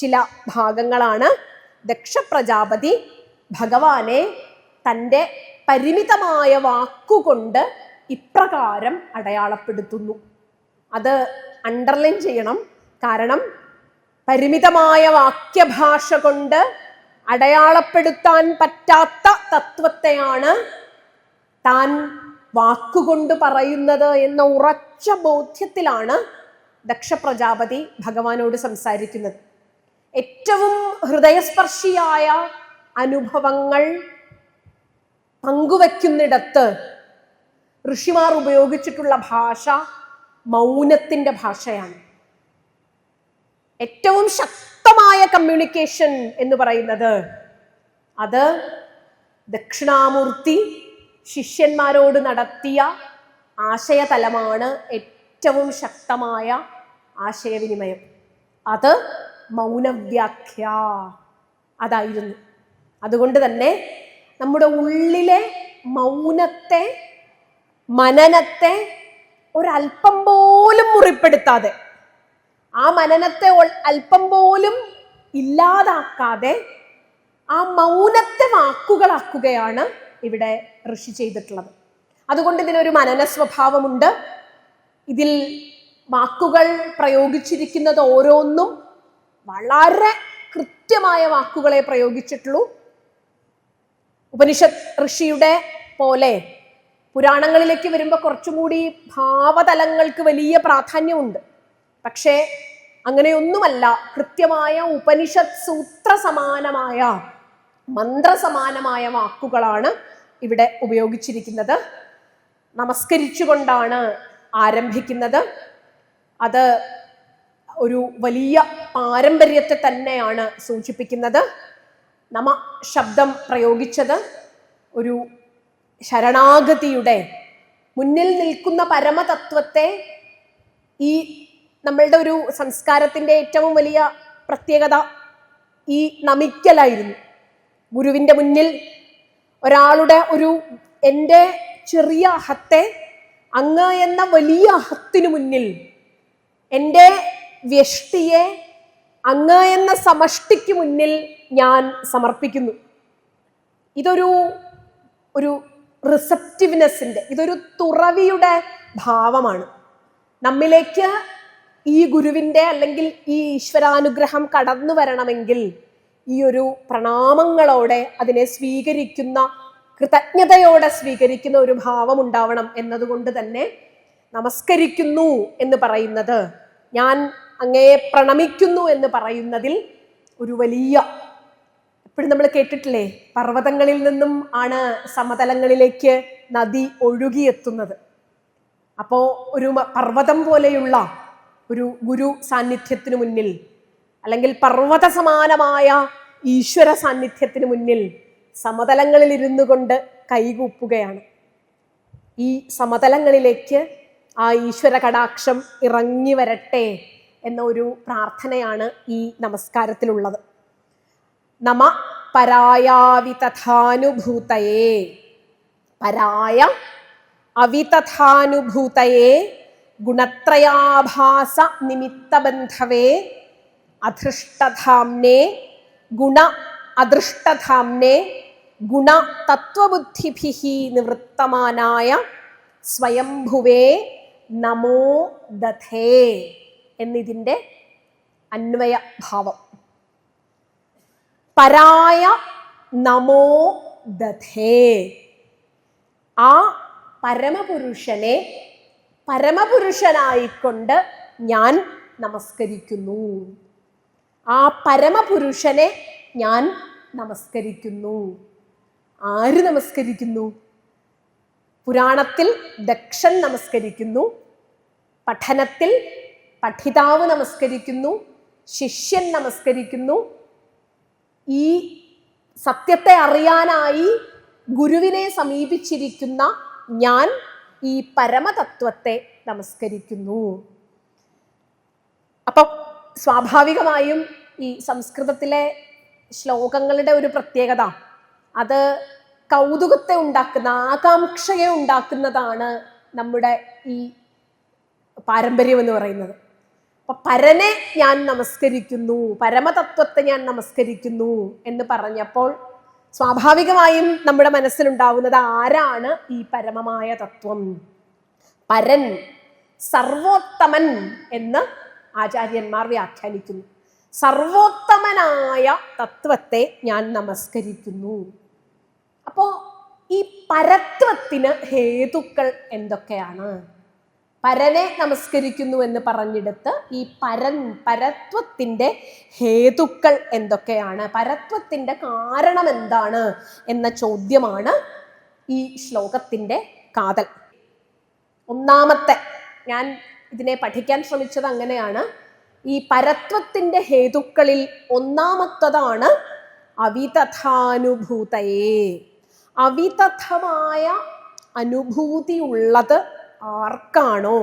ചില ഭാഗങ്ങളാണ്. ദക്ഷ പ്രജാപതി ഭഗവാനെ തൻ്റെ പരിമിതമായ വാക്കുകൊണ്ട് ഇപ്രകാരം അടയാളപ്പെടുത്തുന്നു. അത് അണ്ടർലൈൻ ചെയ്യണം. കാരണം പരിമിതമായ വാക്യഭാഷ കൊണ്ട് അടയാളപ്പെടുത്താൻ പറ്റാത്ത തത്വത്തെയാണ് താൻ വാക്കുകൊണ്ട് പറയുന്നത് എന്ന ഉറച്ച ബോധ്യത്തിലാണ് ദക്ഷ പ്രജാപതി ഭഗവാനോട് സംസാരിക്കുന്നത്. ഏറ്റവും ഹൃദയസ്പർശിയായ അനുഭവങ്ങൾ പങ്കുവെക്കുന്നിടത്ത് ഋഷിമാർ ഉപയോഗിച്ചിട്ടുള്ള ഭാഷ മൗനത്തിൻ്റെ ഭാഷയാണ്. ഏറ്റവും ശക്തമായ കമ്മ്യൂണിക്കേഷൻ എന്ന് പറയുന്നത് അത് ദക്ഷിണാമൂർത്തി ശിഷ്യന്മാരോട് നടത്തിയ ആശയതലമാണ്. ഏറ്റവും ശക്തമായ ആശയവിനിമയം അത് മൗനവ്യാഖ്യ അതായിരുന്നു. അതുകൊണ്ട് തന്നെ നമ്മുടെ ഉള്ളിലെ മൗനത്തെ, മനനത്തെ ഒരല്പം പോലും മുറിപ്പെടുത്താതെ, ആ മനനത്തെ അല്പം പോലും ഇല്ലാതാക്കാതെ ആ മൗനത്തെ വാക്കുകളാക്കുകയാണ് ഇവിടെ ഋഷി ചെയ്തിട്ടുള്ളത്. അതുകൊണ്ട് ഇതിനൊരു മനന സ്വഭാവമുണ്ട്. ഇതിൽ വാക്കുകൾ പ്രയോഗിച്ചിരിക്കുന്നത് ഓരോന്നും വളരെ കൃത്യമായ വാക്കുകളെ പ്രയോഗിച്ചിട്ടുള്ളൂ. ഉപനിഷത്ത് ഋഷിയുടെ പോലെ പുരാണങ്ങളിലേക്ക് വരുമ്പോൾ കുറച്ചും കൂടി ഭാവതലങ്ങൾക്ക് വലിയ പ്രാധാന്യമുണ്ട്. പക്ഷേ അങ്ങനെയൊന്നുമല്ല. കൃത്യമായ ഉപനിഷത്ത് സൂത്ര സമാനമായ, മന്ത്രസമാനമായ വാക്കുകളാണ് ഇവിടെ ഉപയോഗിച്ചിരിക്കുന്നത്. നമസ്കരിച്ചുകൊണ്ടാണ് ആരംഭിക്കുന്നത്. അത് ഒരു വലിയ പാരമ്പര്യത്തെ തന്നെയാണ് സൂചിപ്പിക്കുന്നത്. നമ ശബ്ദം പ്രയോഗിച്ചത് ഒരു ശരണാഗതിയുടെ, മുന്നിൽ നിൽക്കുന്ന പരമതത്വത്തെ, ഈ നമ്മളുടെ ഒരു സംസ്കാരത്തിൻ്റെ ഏറ്റവും വലിയ പ്രത്യേകത ഈ നമിക്കലായിരുന്നു. ഗുരുവിൻ്റെ മുന്നിൽ ഒരാളുടെ എൻ്റെ ചെറിയ അഹത്തെ അങ്ങ് എന്ന വലിയ അഹത്തിനു മുന്നിൽ, എൻ്റെ വ്യഷ്ടിയെ അങ്ങ് എന്ന സമഷ്ടിക്ക് മുന്നിൽ ഞാൻ സമർപ്പിക്കുന്നു. ഇതൊരു റിസപ്റ്റീവ്നെസ്സിൻ്റെ, ഇതൊരു തുറവിയുടെ ഭാവമാണ്. നമ്മിലേക്ക് ഈ ഗുരുവിൻ്റെ അല്ലെങ്കിൽ ഈ ഈശ്വരാനുഗ്രഹം കടന്നു വരണമെങ്കിൽ ഈ ഒരു പ്രണാമങ്ങളോടെ അതിനെ സ്വീകരിക്കുന്ന, കൃതജ്ഞതയോടെ സ്വീകരിക്കുന്ന ഒരു ഭാവം ഉണ്ടാവണം. എന്നതുകൊണ്ട് തന്നെ നമസ്കരിക്കുന്നു എന്ന് പറയുന്നത്, ഞാൻ അങ്ങയെ പ്രണമിക്കുന്നു എന്ന് പറയുന്നതിൽ ഒരു വലിയ, എപ്പോഴും നമ്മൾ കേട്ടിട്ടില്ലേ, പർവ്വതങ്ങളിൽ നിന്നും ആണ് സമതലങ്ങളിലേക്ക് നദി ഒഴുകിയെത്തുന്നത്. അപ്പോൾ ഒരു പർവ്വതം പോലെയുള്ള ഒരു ഗുരു സാന്നിധ്യത്തിന് മുന്നിൽ, അല്ലെങ്കിൽ പർവ്വത സമാനമായ ഈശ്വര സാന്നിധ്യത്തിന് മുന്നിൽ സമതലങ്ങളിൽ ഇരുന്നു കൊണ്ട് കൈകൂപ്പുകയാണ്. ഈ സമതലങ്ങളിലേക്ക് ആ ഈശ്വര കടാക്ഷം ഇറങ്ങി വരട്ടെ എന്ന ഒരു പ്രാർത്ഥനയാണ് ഈ നമസ്കാരത്തിലുള്ളത്. നമ പരായാവിതഥാനുഭൂതയേ. പരായ അവിതഥാനുഭൂതയേ ഗുണത്രയാഭാസ നിമിത്തബന്ധവേ അധൃഷ്ടധാംനേ ഗുണ അദൃഷ്ടധാംനേ ഗുണ തത്വബുദ്ധിഭിഃ നിവൃത്തമാനായ സ്വയംഭുവേ നമോ ദധേ എന്നിതിൻ്റെ അന്വയ ഭാവം. പരായ നമോ ദധേ, ആ പരമപുരുഷനെ പരമപുരുഷനായിക്കൊണ്ട് ഞാൻ നമസ്കരിക്കുന്നു. ആ പരമപുരുഷനെ ഞാൻ നമസ്കരിക്കുന്നു. ആര് നമസ്കരിക്കുന്നു? പുരാണത്തിൽ ദക്ഷൻ നമസ്കരിക്കുന്നു, പഠനത്തിൽ പഠിതാവ് നമസ്കരിക്കുന്നു, ശിഷ്യൻ നമസ്കരിക്കുന്നു. ഈ സത്യത്തെ അറിയാനായി ഗുരുവിനെ സമീപിച്ചിരിക്കുന്ന ഞാൻ ഈ പരമതത്വത്തെ നമസ്കരിക്കുന്നു. അപ്പം സ്വാഭാവികമായും ഈ സംസ്കൃതത്തിലെ ശ്ലോകങ്ങളുടെ ഒരു പ്രത്യേകത, അത് കൗതുകത്തെ ഉണ്ടാക്കുന്ന, ആകാംക്ഷയെ ഉണ്ടാക്കുന്നതാണ് നമ്മുടെ ഈ പാരമ്പര്യം എന്ന് പറയുന്നത്. അപ്പൊ പരനെ ഞാൻ നമസ്കരിക്കുന്നു, പരമതത്വത്തെ ഞാൻ നമസ്കരിക്കുന്നു എന്ന് പറഞ്ഞപ്പോൾ സ്വാഭാവികമായും നമ്മുടെ മനസ്സിലുണ്ടാവുന്നത് ആരാണ് ഈ പരമമായ തത്വം? പരൻ, സർവോത്തമൻ എന്ന് ആചാര്യന്മാർ വ്യാഖ്യാനിക്കുന്നു. സർവോത്തമനായ തത്വത്തെ ഞാൻ നമസ്കരിക്കുന്നു. അപ്പോ ഈ പരത്വത്തിന് ഹേതുക്കൾ എന്തൊക്കെയാണ്? പരനെ നമസ്കരിക്കുന്നു എന്ന് പറഞ്ഞെടുത്ത് ഈ പരത്വത്തിൻ്റെ ഹേതുക്കൾ എന്തൊക്കെയാണ്, പരത്വത്തിൻ്റെ കാരണം എന്താണ് എന്ന ചോദ്യമാണ് ഈ ശ്ലോകത്തിൻ്റെ കാതൽ. ഒന്നാമത്തെ, ഞാൻ ഇതിനെ പഠിക്കാൻ ശ്രമിച്ചത് അങ്ങനെയാണ്, ഈ പരത്വത്തിൻ്റെ ഹേതുക്കളിൽ ഒന്നാമത്തതാണ് അവിതഥാനുഭൂതയേ. അവിതഥമായ അനുഭൂതിയുള്ളത് ആർക്കാണോ,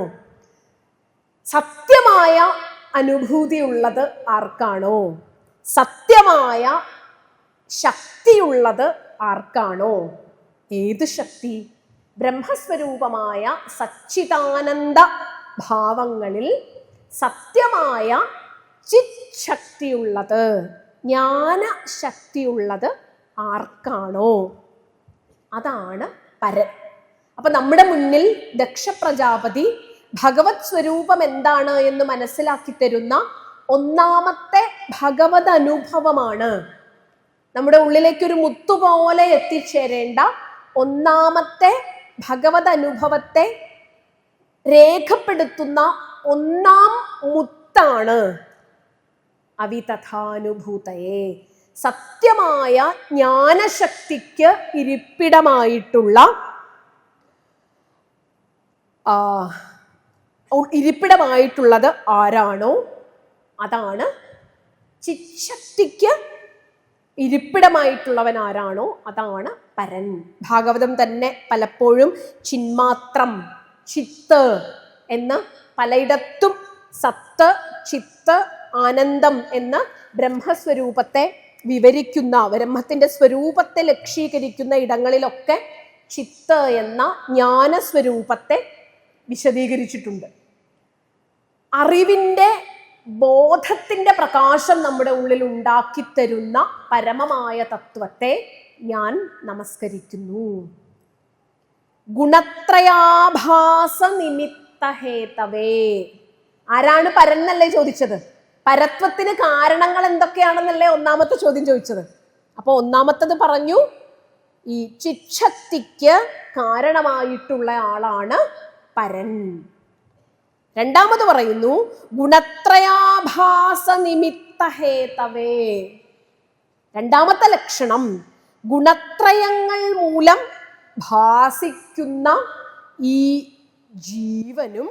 സത്യമായ അനുഭൂതിയുള്ളത് ആർക്കാണോ, സത്യമായ ശക്തിയുള്ളത് ആർക്കാണോ? ഏത് ശക്തി? ബ്രഹ്മസ്വരൂപമായ സച്ചിദാനന്ദ ഭാവങ്ങളിൽ സത്യമായ ചിത് ശക്തിയുള്ളത്, ജ്ഞാനശക്തിയുള്ളത് ആർക്കാണോ അതാണ് പരൻ. അപ്പൊ നമ്മുടെ മുന്നിൽ ദക്ഷ പ്രജാപതി ഭഗവത് സ്വരൂപം എന്താണ് എന്ന് മനസ്സിലാക്കി തരുന്ന ഒന്നാമത്തെ ഭഗവത് അനുഭവമാണ്. നമ്മുടെ ഉള്ളിലേക്കൊരു മുത്തുപോലെ എത്തിച്ചേരേണ്ട ഒന്നാമത്തെ ഭഗവത് അനുഭവത്തെ രേഖപ്പെടുത്തുന്ന ഒന്നാം മുത്താണ് അവിതഥാനുഭൂതയെ. സത്യമായ ജ്ഞാനശക്തിക്ക് ഇരിപ്പിടമായിട്ടുള്ളത് ആരാണോ അതാണ്, ചിച്ഛക്തിക്ക് ഇരിപ്പിടമായിട്ടുള്ളവൻ ആരാണോ അതാണ് പരൻ. ഭാഗവതം തന്നെ പലപ്പോഴും ചിന്മാത്രം, ചിത്ത് എന്ന് പലയിടത്തും സത്ത്, ചിത്ത്, ആനന്ദം എന്ന് ബ്രഹ്മസ്വരൂപത്തെ വിവരിക്കുന്ന, ബ്രഹ്മത്തിന്റെ സ്വരൂപത്തെ ലക്ഷീകരിക്കുന്ന ഇടങ്ങളിലൊക്കെ ചിത്ത് എന്ന ജ്ഞാനസ്വരൂപത്തെ വിശദീകരിച്ചിട്ടുണ്ട്. അറിവിൻ്റെ, ബോധത്തിൻ്റെ പ്രകാശം നമ്മുടെ ഉള്ളിൽ ഉണ്ടാക്കിത്തരുന്ന പരമമായ തത്വത്തെ ഞാൻ നമസ്കരിക്കുന്നു. ഗുണത്രയാഭാസ നിമിത്തഹേതവേ. ആരാണ് പരൻ എന്നല്ലേ ചോദിച്ചത്? പരത്വത്തിന് കാരണങ്ങൾ എന്തൊക്കെയാണെന്നല്ലേ ഒന്നാമത്തെ ചോദ്യം ചോദിച്ചത്. അപ്പൊ ഒന്നാമത്തത് പറഞ്ഞു, ഈ ചിച്ഛക്തിക്ക് കാരണമായിട്ടുള്ള ആളാണ് പരൻ. രണ്ടാമത് പറയുന്നു ഗുണത്രയാഭാസ നിമിത്തഹേതവേ. രണ്ടാമത്തെ ലക്ഷണം, ഗുണത്രയങ്ങൾ മൂലം ഭാസിക്കുന്ന ഈ ജീവനും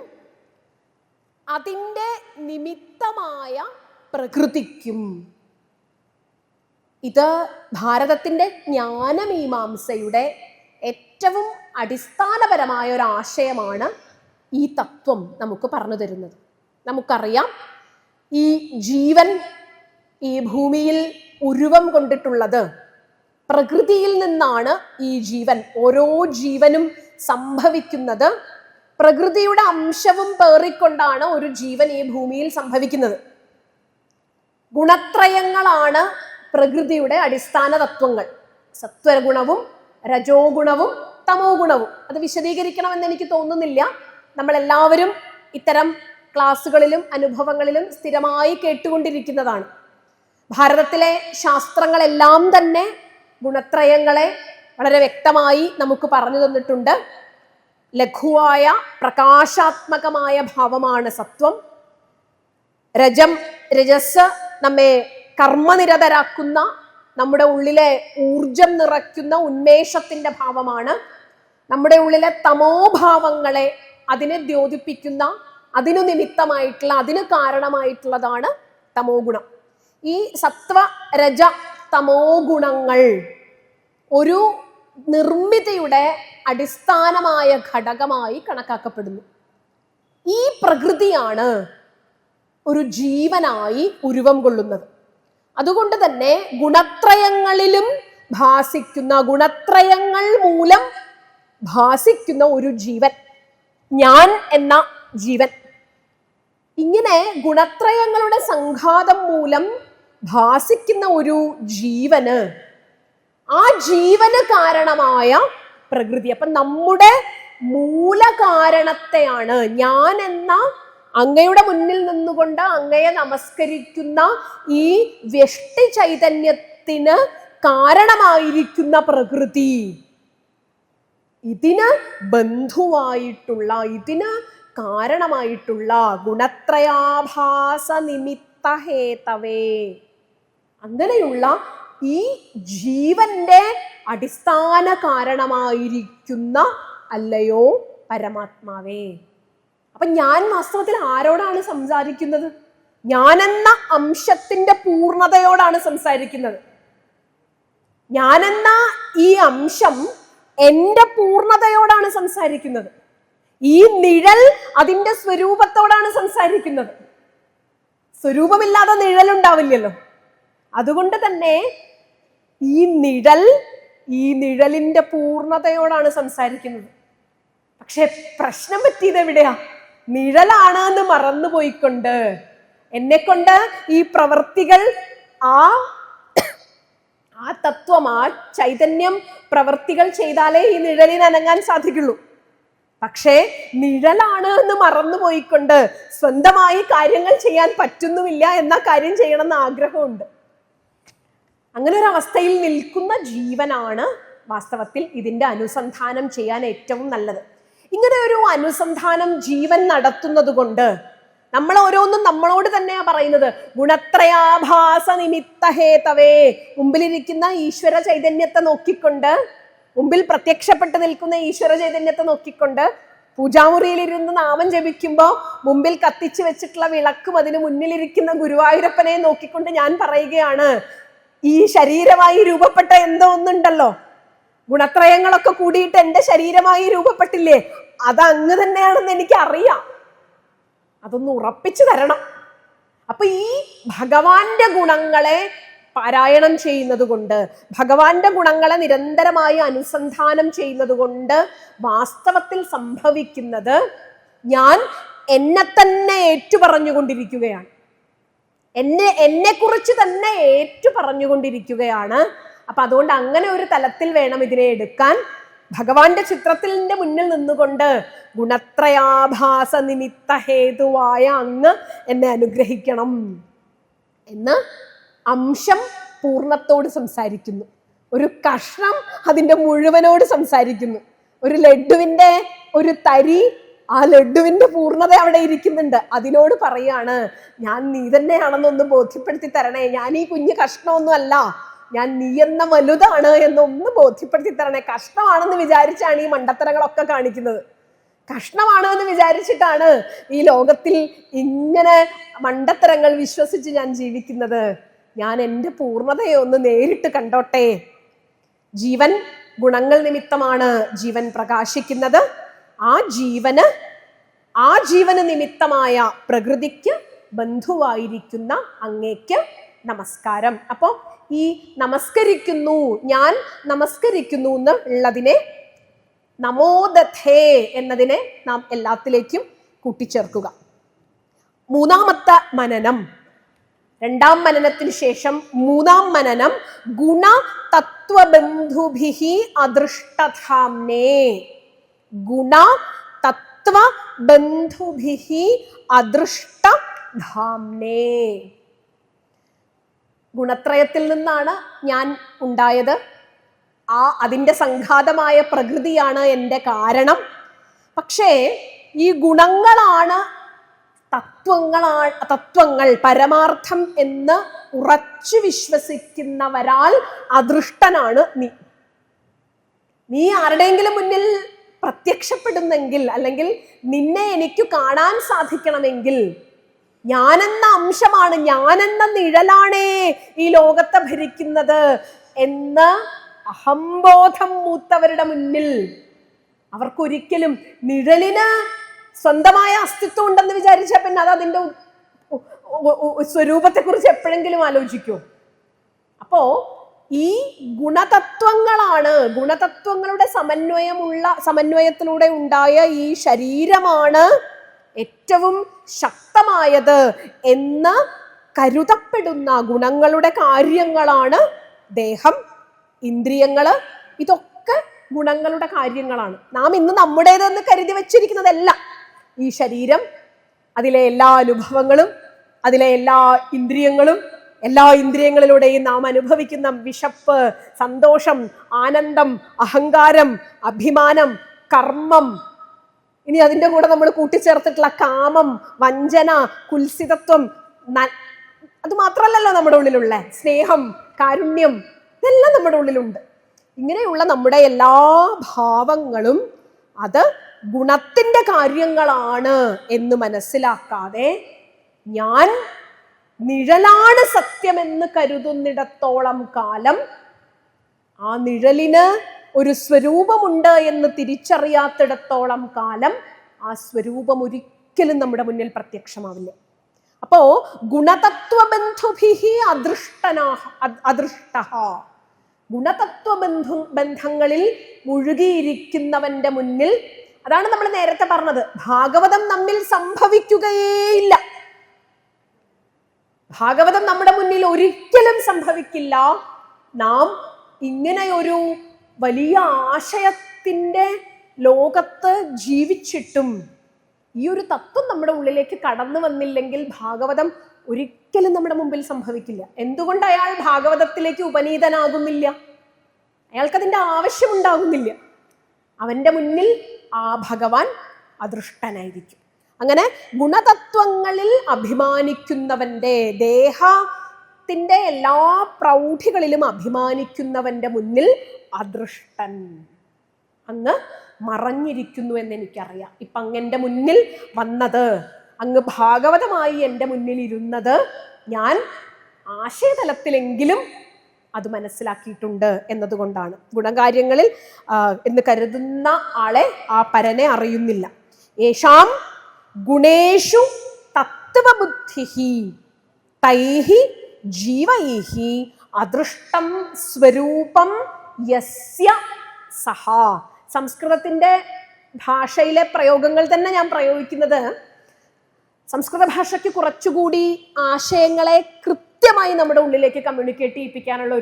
അതിൻ്റെ നിമിത്തമായ പ്രകൃതിക്കും. ഇത് ഭാരതത്തിൻ്റെ ജ്ഞാനമീമാംസയുടെ ഏറ്റവും അടിസ്ഥാനപരമായ ഒരു ആശയമാണ് ഈ തത്വം നമുക്ക് പറഞ്ഞു തരുന്നത്. നമുക്കറിയാം, ഈ ജീവൻ ഈ ഭൂമിയിൽ ഉരുവം കൊണ്ടിട്ടുള്ളത്. പ്രകൃതിയിൽ നിന്നാണ് ഈ ജീവൻ, ഓരോ ജീവനും സംഭവിക്കുന്നത്. പ്രകൃതിയുടെ അംശവും പേറിക്കൊണ്ടാണ് ഒരു ജീവൻ ഈ ഭൂമിയിൽ സംഭവിക്കുന്നത്. ഗുണത്രയങ്ങളാണ് പ്രകൃതിയുടെ അടിസ്ഥാന തത്വങ്ങൾ. സത്വഗുണവും രജോ ഗുണവും തമോ ഗുണവും. അത് വിശദീകരിക്കണമെന്ന് എനിക്ക് തോന്നുന്നില്ല. നമ്മളെല്ലാവരും ഇത്തരം ക്ലാസ്സുകളിലും അനുഭവങ്ങളിലും സ്ഥിരമായി കേട്ടുകൊണ്ടിരിക്കുന്നതാണ്. ഭാരതത്തിലെ ശാസ്ത്രങ്ങളെല്ലാം തന്നെ ഗുണത്രയങ്ങളെ വളരെ വ്യക്തമായി നമുക്ക് പറഞ്ഞു തന്നിട്ടുണ്ട്. ലഘുവായ പ്രകാശാത്മകമായ ഭാവമാണ് സത്വം. രജസ് നമ്മെ കർമ്മനിരതരാക്കുന്ന, നമ്മുടെ ഉള്ളിലെ ഊർജം നിറയ്ക്കുന്ന ഉന്മേഷത്തിന്റെ ഭാവമാണ്. നമ്മുടെ ഉള്ളിലെ തമോഭാവങ്ങളെ അതിനെ ദ്യോതിപ്പിക്കുന്ന, അതിനു നിമിത്തമായിട്ടുള്ള, അതിന് കാരണമായിട്ടുള്ളതാണ് തമോ ഗുണം. ഈ സത്വ രജ തമോ ഗുണങ്ങൾ ഒരു നിർമ്മിതിയുടെ അടിസ്ഥാനമായ ഘടകമായി കണക്കാക്കപ്പെടുന്നു. ഈ പ്രകൃതിയാണ് ഒരു ജീവനായി ഉരുവം കൊള്ളുന്നത്. അതുകൊണ്ട് തന്നെ ഗുണത്രയങ്ങളിലും ഭാസിക്കുന്ന, ഗുണത്രയങ്ങൾ മൂലം ഭാസിക്കുന്ന ഒരു ജീവൻ, ഞാൻ എന്ന ജീവൻ. ഇങ്ങനെ ഗുണത്രയങ്ങളുടെ സംഘാതം മൂലം ഭാസിക്കുന്ന ഒരു ജീവന്, ആ ജീവന് കാരണമായ പ്രകൃതി. അപ്പൊ നമ്മുടെ മൂലകാരണത്തെയാണ്, ഞാൻ എന്ന അങ്ങയുടെ മുന്നിൽ നിന്നുകൊണ്ട് അങ്ങയെ നമസ്കരിക്കുന്ന ഈ വ്യഷ്ടി ചൈതന്യത്തിന് കാരണമായിരിക്കുന്ന പ്രകൃതി, ഇതിന് ബന്ധുവായിട്ടുള്ള, ഇതിന് കാരണമായിട്ടുള്ള ഗുണത്രയാഭാസ നിമിത്ത ഹേതവേ, അങ്ങനെയുള്ള ഈ ജീവന്റെ അടിസ്ഥാന കാരണമായിരിക്കുന്ന അല്ലയോ പരമാത്മാവേ. അപ്പൊ ഞാൻ വാസ്തവത്തിൽ ആരോടാണ് സംസാരിക്കുന്നത്? ഞാനെന്ന അംശത്തിന്റെ പൂർണ്ണതയോടാണ് സംസാരിക്കുന്നത്. ഞാനെന്ന ഈ അംശം എന്റെ പൂർണ്ണതയോടാണ് സംസാരിക്കുന്നത്. ഈ നിഴൽ അതിന്റെ സ്വരൂപത്തോടാണ് സംസാരിക്കുന്നത്. സ്വരൂപമില്ലാതെ നിഴലുണ്ടാവില്ലല്ലോ. അതുകൊണ്ട് തന്നെ ഈ നിഴലിന്റെ പൂർണ്ണതയോടാണ് സംസാരിക്കുന്നത്. പക്ഷെ പ്രശ്നം പറ്റിയത് എവിടെയാ? നിഴലാണ് എന്ന് മറന്നുപോയിക്കൊണ്ട് എന്നെക്കൊണ്ട് ഈ പ്രവർത്തികൾ, ആ തത്വം, ആ ചൈതന്യം പ്രവർത്തികൾ ചെയ്താലേ ഈ നിഴലിന് അനങ്ങാൻ സാധിക്കുള്ളൂ. പക്ഷേ നിഴലാണ് എന്ന് മറന്നുപോയിക്കൊണ്ട് സ്വന്തമായി കാര്യങ്ങൾ ചെയ്യാൻ പറ്റുന്നുമില്ല, എന്ന കാര്യം ചെയ്യണമെന്ന് ആഗ്രഹമുണ്ട്. അങ്ങനെ ഒരു അവസ്ഥയിൽ നിൽക്കുന്ന ജീവനാണ് വാസ്തവത്തിൽ ഇതിന്റെ അനുസന്ധാനം ചെയ്യാൻ ഏറ്റവും നല്ലത്. ഇങ്ങനെ ഒരു അനുസന്ധാനം ജീവൻ നടത്തുന്നത് കൊണ്ട് നമ്മൾ ഓരോന്നും നമ്മളോട് തന്നെയാ പറയുന്നത്. ഗുണത്രയാഭാസ നിമിത്ത ഹേതവേ, മുമ്പിലിരിക്കുന്ന ഈശ്വര ചൈതന്യത്തെ നോക്കിക്കൊണ്ട്, മുമ്പിൽ പ്രത്യക്ഷപ്പെട്ട് നിൽക്കുന്ന ഈശ്വര ചൈതന്യത്തെ നോക്കിക്കൊണ്ട്, പൂജാമുറിയിലിരുന്ന് നാമം ജപിക്കുമ്പോൾ മുമ്പിൽ കത്തിച്ചു വെച്ചിട്ടുള്ള വിളക്കും അതിന് മുന്നിലിരിക്കുന്ന ഗുരുവായൂരപ്പനെ നോക്കിക്കൊണ്ട് ഞാൻ പറയുകയാണ്, ഈ ശരീരമായി രൂപപ്പെട്ട എന്തോ ഒന്നുണ്ടല്ലോ, ഗുണത്രയങ്ങളൊക്കെ കൂടിയിട്ട് എൻ്റെ ശരീരമായി രൂപപ്പെട്ടില്ലേ, അത് അങ്ങ് തന്നെയാണെന്ന് എനിക്ക് അറിയാം, അതൊന്ന് ഉറപ്പിച്ചു തരണം. അപ്പൊ ഈ ഭഗവാന്റെ ഗുണങ്ങളെ പാരായണം ചെയ്യുന്നത് കൊണ്ട്, ഭഗവാന്റെ ഗുണങ്ങളെ നിരന്തരമായി അനുസന്ധാനം ചെയ്യുന്നത് കൊണ്ട് വാസ്തവത്തിൽ സംഭവിക്കുന്നത്, ഞാൻ എന്നെ തന്നെ ഏറ്റുപറഞ്ഞുകൊണ്ടിരിക്കുകയാണ്, എന്നെക്കുറിച്ച് തന്നെ ഏറ്റുപറഞ്ഞുകൊണ്ടിരിക്കുകയാണ്. അപ്പൊ അതുകൊണ്ട് അങ്ങനെ ഒരു തലത്തിൽ വേണം ഇതിനെ എടുക്കാൻ. ഭഗവാന്റെ ചിത്രത്തിന്റെ മുന്നിൽ നിന്നുകൊണ്ട് ഗുണത്രയാഭാസ നിമിത്ത ഹേതുവായ അങ്ങ് എന്നെ അനുഗ്രഹിക്കണം എന്ന് അംശം പൂർണ്ണത്തോട് സംസാരിക്കുന്നു. ഒരു കഷ്ണം അതിൻ്റെ മുഴുവനോട് സംസാരിക്കുന്നു. ഒരു ലഡുവിൻ്റെ ഒരു തരി, ആ ലഡുവിൻ്റെ പൂർണ്ണത അവിടെ ഇരിക്കുന്നുണ്ട്, അതിനോട് പറയാണ്, ഞാൻ നീ തന്നെയാണെന്നൊന്ന് ബോധ്യപ്പെടുത്തി തരണേ, ഞാൻ ഈ കുഞ്ഞു കഷ്ണമൊന്നും അല്ല, ഞാൻ നീ എന്ന വലുതാണ് എന്നൊന്ന് ബോധ്യപ്പെടുത്തി തരണേ. കഷ്ണമാണെന്ന് വിചാരിച്ചാണ് ഈ മണ്ടത്തരങ്ങളൊക്കെ കാണിക്കുന്നത്. കഷ്ണമാണ് എന്ന് വിചാരിച്ചിട്ടാണ് ഈ ലോകത്തിൽ ഇങ്ങനെ മണ്ടത്തരങ്ങൾ വിശ്വസിച്ച് ഞാൻ ജീവിക്കുന്നത്. ഞാൻ എൻ്റെ പൂർണ്ണതയെ ഒന്ന് നേരിട്ട് കണ്ടോട്ടെ. ജീവൻ ഗുണങ്ങൾ നിമിത്തമാണ് ജീവൻ പ്രകാശിക്കുന്നത്. ആ ജീവന് നിമിത്തമായ പ്രകൃതിക്ക് ബന്ധുവായിരിക്കുന്ന അങ്ങേക്ക് നമസ്കാരം. അപ്പോ ഈ നമസ്കരിക്കുന്നു, ഞാൻ നമസ്കരിക്കുന്നു എന്നുള്ളതിനെ നമോദധേ എന്നതിനെ നാം എല്ലാത്തിലേക്കും കൂട്ടിച്ചേർക്കുക. മൂന്നാമത്തെ മനനം, രണ്ടാം മനനത്തിന് ശേഷം മൂന്നാം മനനം ഗുണതത്വബന്ധുഭിഹി അദൃഷ്ടധാംനേ. ഗുണതത്വബന്ധുഭിഹി അദൃഷ്ടധാംനേ. ഗുണത്രയത്തിൽ നിന്നാണ് ഞാൻ ഉണ്ടായത്. അതിൻ്റെ സംഘാതമായ പ്രകൃതിയാണ് എൻ്റെ കാരണം. പക്ഷേ ഈ ഗുണങ്ങളാണ് തത്വങ്ങൾ, പരമാർത്ഥം എന്ന് ഉറച്ചു വിശ്വസിക്കുന്നവരാൽ അദൃഷ്ടനാണ് നീ. നീ ആരുടെയെങ്കിലും മുന്നിൽ പ്രത്യക്ഷപ്പെടുന്നെങ്കിൽ, അല്ലെങ്കിൽ നിന്നെ എനിക്ക് കാണാൻ സാധിക്കണമെങ്കിൽ, ഞാനെന്ന അംശമാണ്, ഞാനെന്ന നിഴലാണേ ഈ ലോകത്തെ ഭരിക്കുന്നത് എന്ന് അഹംബോധം മൂത്തവരുടെ മുന്നിൽ അവർക്കൊരിക്കലും നിഴലിന് സ്വന്തമായ അസ്തിത്വം ഉണ്ടെന്ന് വിചാരിച്ചാൽ പിന്നെ അത് അതിൻ്റെ സ്വരൂപത്തെക്കുറിച്ച് എപ്പോഴെങ്കിലും ആലോചിക്കൂ. അപ്പോ ഈ ഗുണതത്വങ്ങളാണ്, ഗുണതത്വങ്ങളുടെ സമന്വയത്തിലൂടെ ഉണ്ടായ ഈ ശരീരമാണ് ഏറ്റവും ശക്തമായത് എന്ന് കരുതപ്പെടുന്ന ഗുണങ്ങളുടെ കാര്യങ്ങളാണ് ദേഹം, ഇന്ദ്രിയങ്ങള്. ഇതൊക്കെ ഗുണങ്ങളുടെ കാര്യങ്ങളാണ്. നാം ഇന്ന് നമ്മുടേതെന്ന് കരുതി വച്ചിരിക്കുന്നതല്ല ഈ ശരീരം, അതിലെ എല്ലാ അനുഭവങ്ങളും, അതിലെ എല്ലാ ഇന്ദ്രിയങ്ങളും, എല്ലാ ഇന്ദ്രിയങ്ങളിലൂടെയും നാം അനുഭവിക്കുന്ന വിശപ്പ്, സന്തോഷം, ആനന്ദം, അഹങ്കാരം, അഭിമാനം, കർമ്മം, ഇനി അതിൻ്റെ കൂടെ നമ്മൾ കൂട്ടിച്ചേർത്തിട്ടുള്ള കാമം, വഞ്ചന, കുൽസിതത്വം, അത് മാത്രമല്ലല്ലോ നമ്മുടെ ഉള്ളിലുള്ള സ്നേഹം, കാരുണ്യം, ഇതെല്ലാം നമ്മുടെ ഉള്ളിലുണ്ട്. ഇങ്ങനെയുള്ള നമ്മുടെ എല്ലാ ഭാവങ്ങളും അത് ഗുണത്തിൻ്റെ കാര്യങ്ങളാണ് എന്ന് മനസ്സിലാക്കാതെ ഞാൻ നിഴലാണ് സത്യമെന്ന് കരുതുന്നിടത്തോളം കാലം, ആ നിഴലിന് ഒരു സ്വരൂപമുണ്ട് എന്ന് തിരിച്ചറിയാത്തിടത്തോളം കാലം ആ സ്വരൂപം ഒരിക്കലും നമ്മുടെ മുന്നിൽ പ്രത്യക്ഷമാവില്ല. അപ്പോ ഗുണതത്വബന്ധുഭിഹി അദൃഷ്ടഃ, ഗുണതത്വബന്ധങ്ങളിൽ മുഴുകിയിരിക്കുന്നവന്റെ മുന്നിൽ, അതാണ് നമ്മൾ നേരത്തെ പറഞ്ഞത്, ഭാഗവതം നമ്മിൽ സംഭവിക്കുകയേയില്ല. ഭാഗവതം നമ്മുടെ മുന്നിൽ ഒരിക്കലും സംഭവിക്കില്ല. നാം ഇങ്ങനെയൊരു വലിയ ആശയത്തിൻ്റെ ലോകത്ത് ജീവിച്ചിട്ടും ഈ ഒരു തത്വം നമ്മുടെ ഉള്ളിലേക്ക് കടന്നു വന്നില്ലെങ്കിൽ ഭാഗവതം ഒരിക്കലും നമ്മുടെ മുമ്പിൽ സംഭവിക്കില്ല. എന്തുകൊണ്ട് അയാൾ ഭാഗവതത്തിലേക്ക് ഉപനീതനാകുന്നില്ല? അയാൾക്കതിൻ്റെ ആവശ്യമുണ്ടാകുന്നില്ല. അവൻ്റെ മുന്നിൽ ആ ഭഗവാൻ അദൃഷ്ടനായിരിക്കും. അങ്ങനെ ഗുണതത്വങ്ങളിൽ അഭിമാനിക്കുന്നവൻ്റെ, ദേഹത്തിൻ്റെ എല്ലാ പ്രൗഢികളിലും അഭിമാനിക്കുന്നവൻ്റെ മുന്നിൽ അദൃഷ്ടൻ, അങ്ങ് മറഞ്ഞിരിക്കുന്നു എന്ന് എനിക്കറിയാം. ഇപ്പം അങ്ങെൻ്റെ മുന്നിൽ വന്നത്, അങ്ങ് ഭാഗവതമായി എൻ്റെ മുന്നിൽ ഇരുന്നത് ഞാൻ ആശയതലത്തിലെങ്കിലും അത് മനസ്സിലാക്കിയിട്ടുണ്ട് എന്നതുകൊണ്ടാണ്. ഗുണകാര്യങ്ങളിൽ എന്ന് കരുതുന്ന ആളെ, ആ പരനെ അറിയുന്നില്ല. യേശാം ഗുണേഷു തത്വബുദ്ധിഹി തൈഹി ജീവൈഹി അദൃഷ്ടം സ്വരൂപം യസ്യ സഹ. സംസ്കൃതത്തിൻ്റെ ഭാഷയിലെ പ്രയോഗങ്ങൾ തന്നെ ഞാൻ പ്രയോഗിക്കുന്നത് സംസ്കൃത ഭാഷയ്ക്ക് കുറച്ചുകൂടി ആശയങ്ങളെ കൃത്യമായി നമ്മുടെ ഉള്ളിലേക്ക് കമ്മ്യൂണിക്കേറ്റ് ചെയ്യിപ്പിക്കാനുള്ള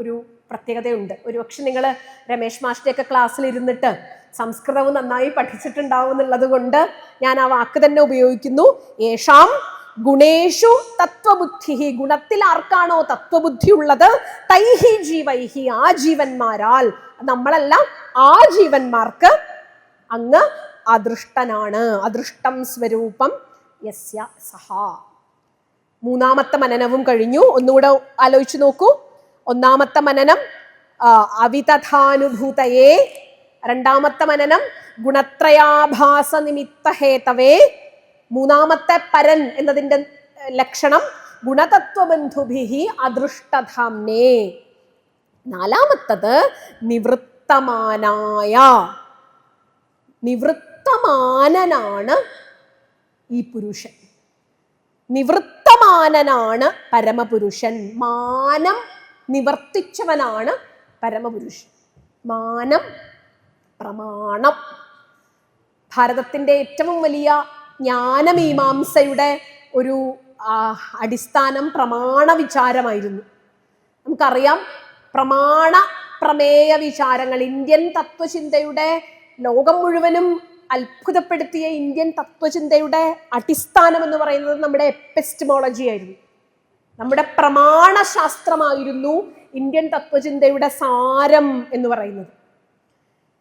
ഒരു പ്രത്യേകതയുണ്ട്. ഒരുപക്ഷെ നിങ്ങൾ രമേശ് മാഷിൻ്റെയൊക്കെ ക്ലാസ്സിൽ ഇരുന്നിട്ട് സംസ്കൃതവും നന്നായി പഠിച്ചിട്ടുണ്ടാവും എന്നുള്ളത് കൊണ്ട് ഞാൻ ആ വാക്ക് തന്നെ ഉപയോഗിക്കുന്നു. യേശാം ഗുണേഷു തത്വബുദ്ധി, ഗുണത്തിൽ ആർക്കാണോ തത്വബുദ്ധി ഉള്ളത്, തൈഹി ജീവൈഹി, ആ ജീവന്മാരാൽ, നമ്മളെല്ലാം ആ ജീവന്മാർക്ക് അങ്ങ് അദൃഷ്ടനാണ്. അദൃഷ്ടം സ്വരൂപം യസ്യ സഹ. മൂന്നാമത്തെ മനനവും കഴിഞ്ഞു. ഒന്നുകൂടെ ആലോചിച്ചു നോക്കൂ. ഒന്നാമത്തെ മനനം അവിതഥാനുഭൂതയെ, രണ്ടാമത്തെ മനനം ഗുണത്രയാഭാസ നിമിത്ത ഹേതവേ, മൂന്നാമത്തെ പരൻ എന്നതിൻ്റെ ലക്ഷണം ഗുണതത്വബന്ധുഭിഹി അദൃഷ്ടധാംനേ, നാലാമത്തത് നിവൃത്തമാനായ. നിവൃത്തമാനനാണ് ഈ പുരുഷൻ. നിവൃത്ത നിവൃത്തമാനനാണ് പരമപുരുഷൻ. മാനം നിവർത്തിച്ചവനാണ് പരമപുരുഷൻ. മാനം, പ്രമാണം. ഭാരതത്തിൻ്റെ ഏറ്റവും വലിയ ജ്ഞാനമീമാംസയുടെ ഒരു അടിസ്ഥാനം പ്രമാണ വിചാരമായിരുന്നു. നമുക്കറിയാം, പ്രമാണ പ്രമേയ വിചാരങ്ങൾ, ഇന്ത്യൻ തത്വചിന്തയുടെ, ലോകം മുഴുവനും അത്ഭുതപ്പെടുത്തിയ ഇന്ത്യൻ തത്വചിന്തയുടെ അടിസ്ഥാനം എന്ന് പറയുന്നത് നമ്മുടെ എപ്പിസ്റ്റമോളജി ആയിരുന്നു. നമ്മുടെ പ്രമാണശാസ്ത്രമായിരുന്നു ഇന്ത്യൻ തത്വചിന്തയുടെ സാരം എന്ന് പറയുന്നത്.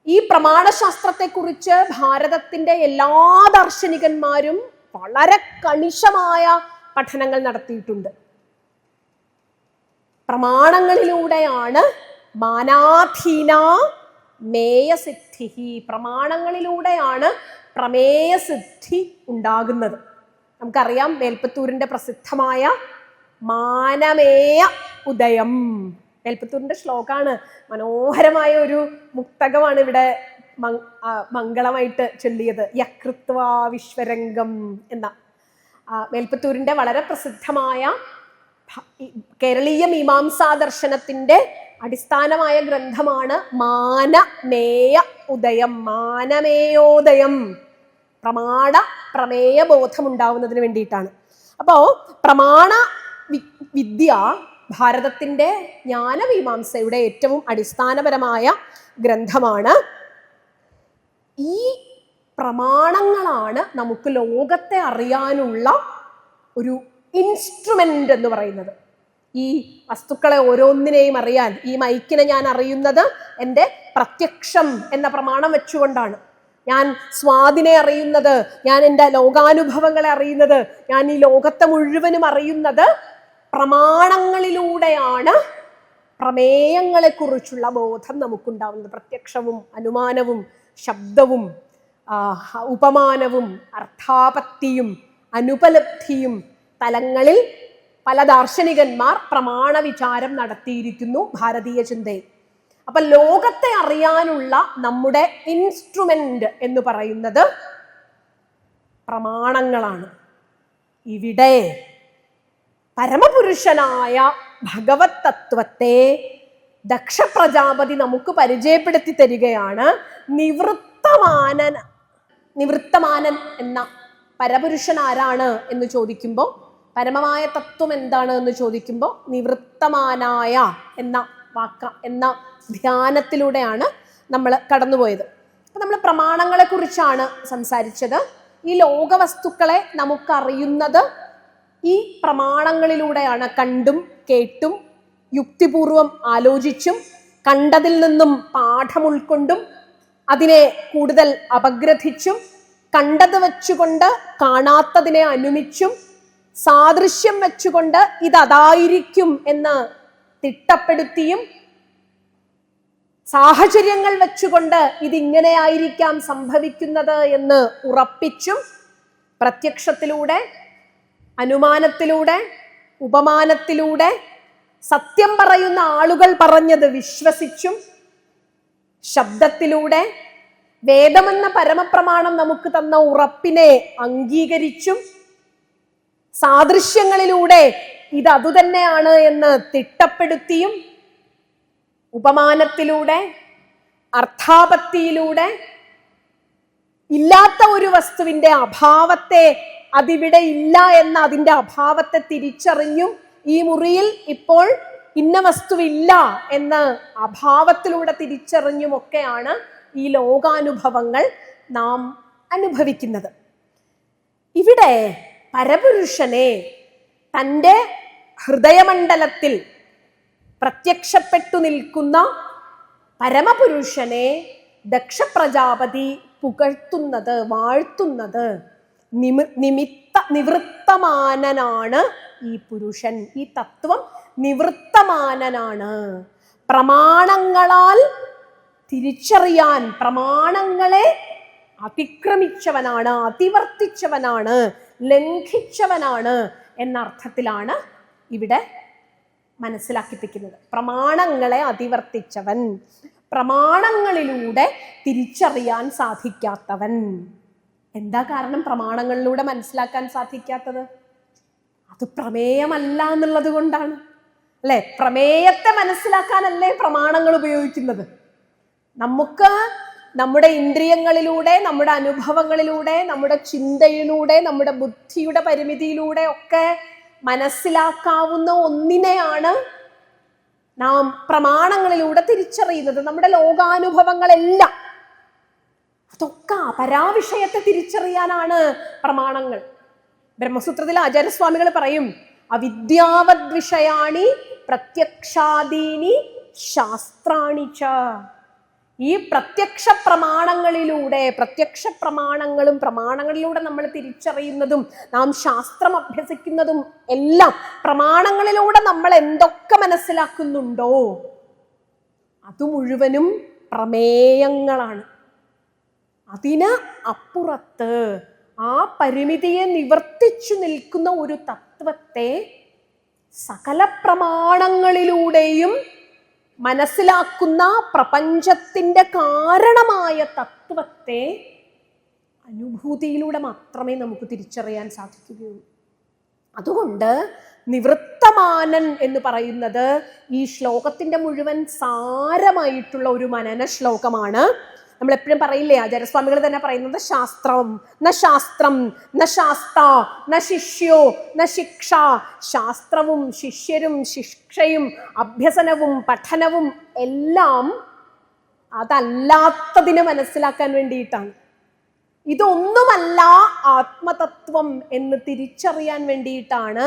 ഈ പ്രമാണശാസ്ത്രത്തെക്കുറിച്ച് ഭാരതത്തിൻ്റെ എല്ലാ ദാർശനികന്മാരും വളരെ കണിശമായ പഠനങ്ങൾ നടത്തിയിട്ടുണ്ട്. പ്രമാണങ്ങളിലൂടെയാണ് മാനാധീന മേയസിദ്ധി, പ്രമാണങ്ങളിലൂടെയാണ് പ്രമേയസിദ്ധി ഉണ്ടാകുന്നത്. നമുക്കറിയാം, മേൽപ്പത്തൂരിൻ്റെ പ്രസിദ്ധമായ മാനമേയ ഉദയം, മേൽപ്പത്തൂരിൻ്റെ ശ്ലോകാണ്. മനോഹരമായ ഒരു മുക്തകമാണ് ഇവിടെ മംഗളമായിട്ട് ചൊല്ലിയത്. യകൃത്വാ വിശ്വരംഗം എന്ന മേൽപ്പത്തൂരിൻ്റെ വളരെ പ്രസിദ്ധമായ കേരളീയ മീമാംസാ ദർശനത്തിൻ്റെ അടിസ്ഥാനമായ ഗ്രന്ഥമാണ് മാനമേയ ഉദയം. മാനമേയോദയം, പ്രമാണ പ്രമേയ ബോധം ഉണ്ടാവുന്നതിന് വേണ്ടിയിട്ടാണ്. അപ്പോൾ പ്രമാണ വിദ്യ ഭാരതത്തിൻ്റെ ജ്ഞാനമീമാംസയുടെ ഏറ്റവും അടിസ്ഥാനപരമായ ഗ്രന്ഥമാണ്. ഈ പ്രമാണങ്ങളാണ് നമുക്ക് ലോകത്തെ അറിയാനുള്ള ഒരു ഇൻസ്ട്രുമെന്റ് എന്ന് പറയുന്നത്. ഈ വസ്തുക്കളെ ഓരോന്നിനെയും അറിയാൻ, ഈ മൈക്കിനെ ഞാൻ അറിയുന്നത് എൻ്റെ പ്രത്യക്ഷം എന്ന പ്രമാണം വെച്ചുകൊണ്ടാണ്. ഞാൻ സ്വാദിനെ അറിയുന്നത്, ഞാൻ എൻ്റെ ലോകാനുഭവങ്ങളെ അറിയുന്നത്, ഞാൻ ഈ ലോകത്തെ മുഴുവനും അറിയുന്നത് പ്രമാണങ്ങളിലൂടെയാണ്. പ്രമേയങ്ങളെക്കുറിച്ചുള്ള ബോധം നമുക്കുണ്ടാവുന്നത് പ്രത്യക്ഷവും അനുമാനവും ശബ്ദവും ഉപമാനവും അർത്ഥാപത്തിയും അനുപലബ്ധിയും തലങ്ങളിൽ പല ദാർശനികന്മാർ പ്രമാണ വിചാരം നടത്തിയിരിക്കുന്നു ഭാരതീയ ചിന്തയിൽ. അപ്പൊ ലോകത്തെ അറിയാനുള്ള നമ്മുടെ ഇൻസ്ട്രുമെന്റ് എന്ന് പറയുന്നത് പ്രമാണങ്ങളാണ്. ഇവിടെ പരമപുരുഷനായ ഭഗവത് തത്വത്തെ ദക്ഷ പ്രജാപതി നമുക്ക് പരിചയപ്പെടുത്തി തരികയാണ്. നിവൃത്തമാനൻ എന്ന പരപുരുഷൻ ആരാണ് എന്ന് ചോദിക്കുമ്പോൾ, പരമമായ തത്വം എന്താണ് എന്ന് ചോദിക്കുമ്പോൾ, നിവൃത്തമാനായ എന്ന ധ്യാനത്തിലൂടെയാണ് നമ്മൾ കടന്നുപോയത്. അപ്പം നമ്മൾ പ്രമാണങ്ങളെ കുറിച്ചാണ് സംസാരിച്ചത്. ഈ ലോകവസ്തുക്കളെ നമുക്കറിയുന്നത് ഈ പ്രമാണങ്ങളിലൂടെയാണ്. കണ്ടും കേട്ടും യുക്തിപൂർവം ആലോചിച്ചും കണ്ടതിൽ നിന്നും പാഠം ഉൾക്കൊണ്ടും അതിനെ കൂടുതൽ അപഗ്രഥിച്ചും കണ്ടത് വെച്ചുകൊണ്ട് കാണാത്തതിനെ അനുമിച്ചും സാദൃശ്യം വെച്ചുകൊണ്ട് ഇതതായിരിക്കും എന്ന് തിട്ടപ്പെടുത്തിയും സാഹചര്യങ്ങൾ വെച്ചുകൊണ്ട് ഇതിങ്ങനെയായിരിക്കാം സംഭവിക്കുന്നത് എന്ന് ഉറപ്പിച്ചും പ്രത്യക്ഷത്തിലൂടെ, അനുമാനത്തിലൂടെ, ഉപമാനത്തിലൂടെ, സത്യം പറയുന്ന ആളുകൾ പറഞ്ഞത് വിശ്വസിച്ചും, ശബ്ദത്തിലൂടെ, വേദമെന്ന പരമപ്രമാണം നമുക്ക് തന്ന ഉറപ്പിനെ അംഗീകരിച്ചും, സാദൃശ്യങ്ങളിലൂടെ ഇത് അതുതന്നെയാണ് എന്ന് തിട്ടപ്പെടുത്തിയും, ഉപമാനത്തിലൂടെ, അർത്ഥാപത്തിയിലൂടെ ഇല്ലാത്ത ഒരു വസ്തുവിന്റെ അഭാവത്തെ, അതിവിടെ ഇല്ല എന്ന അതിൻ്റെ അഭാവത്തെ തിരിച്ചറിഞ്ഞും, ഈ മുറിയിൽ ഇപ്പോൾ ഇന്ന വസ്തുവില്ല എന്ന് അഭാവത്തിലൂടെ തിരിച്ചറിഞ്ഞുമൊക്കെയാണ് ഈ ലോകാനുഭവങ്ങൾ നാം അനുഭവിക്കുന്നത്. ഇവിടെ പരപുരുഷനെ, തൻ്റെ ഹൃദയമണ്ഡലത്തിൽ പ്രത്യക്ഷപ്പെട്ടു നിൽക്കുന്ന പരമപുരുഷനെ ദക്ഷ പ്രജാപതി പുകഴ്ത്തുന്നത്, വാഴ്ത്തുന്നത്, നിവൃത്തമാനനാണ് ഈ പുരുഷൻ. ഈ തത്വം നിവൃത്തമാനനാണ്. പ്രമാണങ്ങളാൽ തിരിച്ചറിയാൻ, പ്രമാണങ്ങളെ അതിക്രമിച്ചവനാണ്, അതിവർത്തിച്ചവനാണ്, ലംഘിച്ചവനാണ് എന്ന അർത്ഥത്തിലാണ് ഇവിടെ മനസ്സിലാക്കിപ്പിക്കുന്നത്. പ്രമാണങ്ങളെ അതിവർത്തിച്ചവൻ, പ്രമാണങ്ങളിലൂടെ തിരിച്ചറിയാൻ സാധിക്കാത്തവൻ. എന്താ കാരണം പ്രമാണങ്ങളിലൂടെ മനസ്സിലാക്കാൻ സാധിക്കാത്തത്? അത് പ്രമേയമല്ല എന്നുള്ളത് കൊണ്ടാണ്. അല്ലെ? പ്രമേയത്തെ മനസ്സിലാക്കാനല്ലേ പ്രമാണങ്ങൾ ഉപയോഗിക്കുന്നത്. നമുക്ക് നമ്മുടെ ഇന്ദ്രിയങ്ങളിലൂടെ, നമ്മുടെ അനുഭവങ്ങളിലൂടെ, നമ്മുടെ ചിന്തയിലൂടെ, നമ്മുടെ ബുദ്ധിയുടെ പരിമിതിയിലൂടെ ഒക്കെ മനസ്സിലാക്കാവുന്ന ഒന്നിനെയാണ് നാം പ്രമാണങ്ങളിലൂടെ തിരിച്ചറിയുന്നത്. നമ്മുടെ ലോകാനുഭവങ്ങളെല്ലാം അതൊക്കെ പരാവിഷയത്തെ തിരിച്ചറിയാനാണ് പ്രമാണങ്ങൾ. ബ്രഹ്മസൂത്രത്തിൽ ആചാര്യസ്വാമികൾ പറയും, അവിദ്യാവത് വിഷയാണി പ്രത്യക്ഷാദീനി ശാസ്ത്രാണി ച. ഈ പ്രത്യക്ഷ പ്രമാണങ്ങളിലൂടെ, പ്രത്യക്ഷ പ്രമാണങ്ങളും പ്രമാണങ്ങളിലൂടെ നമ്മൾ തിരിച്ചറിയുന്നതും നാം ശാസ്ത്രം അഭ്യസിക്കുന്നതും എല്ലാം പ്രമാണങ്ങളിലൂടെ നമ്മൾ എന്തൊക്കെ മനസ്സിലാക്കുന്നുണ്ടോ അത് മുഴുവനും പ്രമേയങ്ങളാണ്. അതിന് അപ്പുറത്ത് ആ പരിമിതിയെ നിവർത്തിച്ചു നിൽക്കുന്ന ഒരു തത്വത്തെ സകല പ്രമാണങ്ങളിലൂടെയും മനസ്സിലാക്കുന്ന പ്രപഞ്ചത്തിന്റെ കാരണമായ തത്വത്തെ അനുഭൂതിയിലൂടെ മാത്രമേ നമുക്ക് തിരിച്ചറിയാൻ സാധിക്കുകയുള്ളൂ. അതുകൊണ്ട് നിവൃത്തമാനൻ എന്ന് പറയുന്നത് ഈ ശ്ലോകത്തിന്റെ മുഴുവൻ സാരമായിട്ടുള്ള ഒരു മനന ശ്ലോകമാണ്. നമ്മൾ എപ്പോഴും പറയില്ലേ, ആചാര്യസ്വാമികൾ തന്നെ പറയുന്നത് ശാസ്ത്രം ന ശാസ്ത്രം ന ശാസ്ത ന ശിഷ്യോ ന ശിക്ഷ. ശാസ്ത്രവും ശിഷ്യരും ശിക്ഷയും അഭ്യസനവും പഠനവും എല്ലാം അതല്ലാത്തതിനെ മനസ്സിലാക്കാൻ വേണ്ടിയിട്ടാണ്. ഇതൊന്നുമല്ല ആത്മതത്വം എന്ന് തിരിച്ചറിയാൻ വേണ്ടിയിട്ടാണ്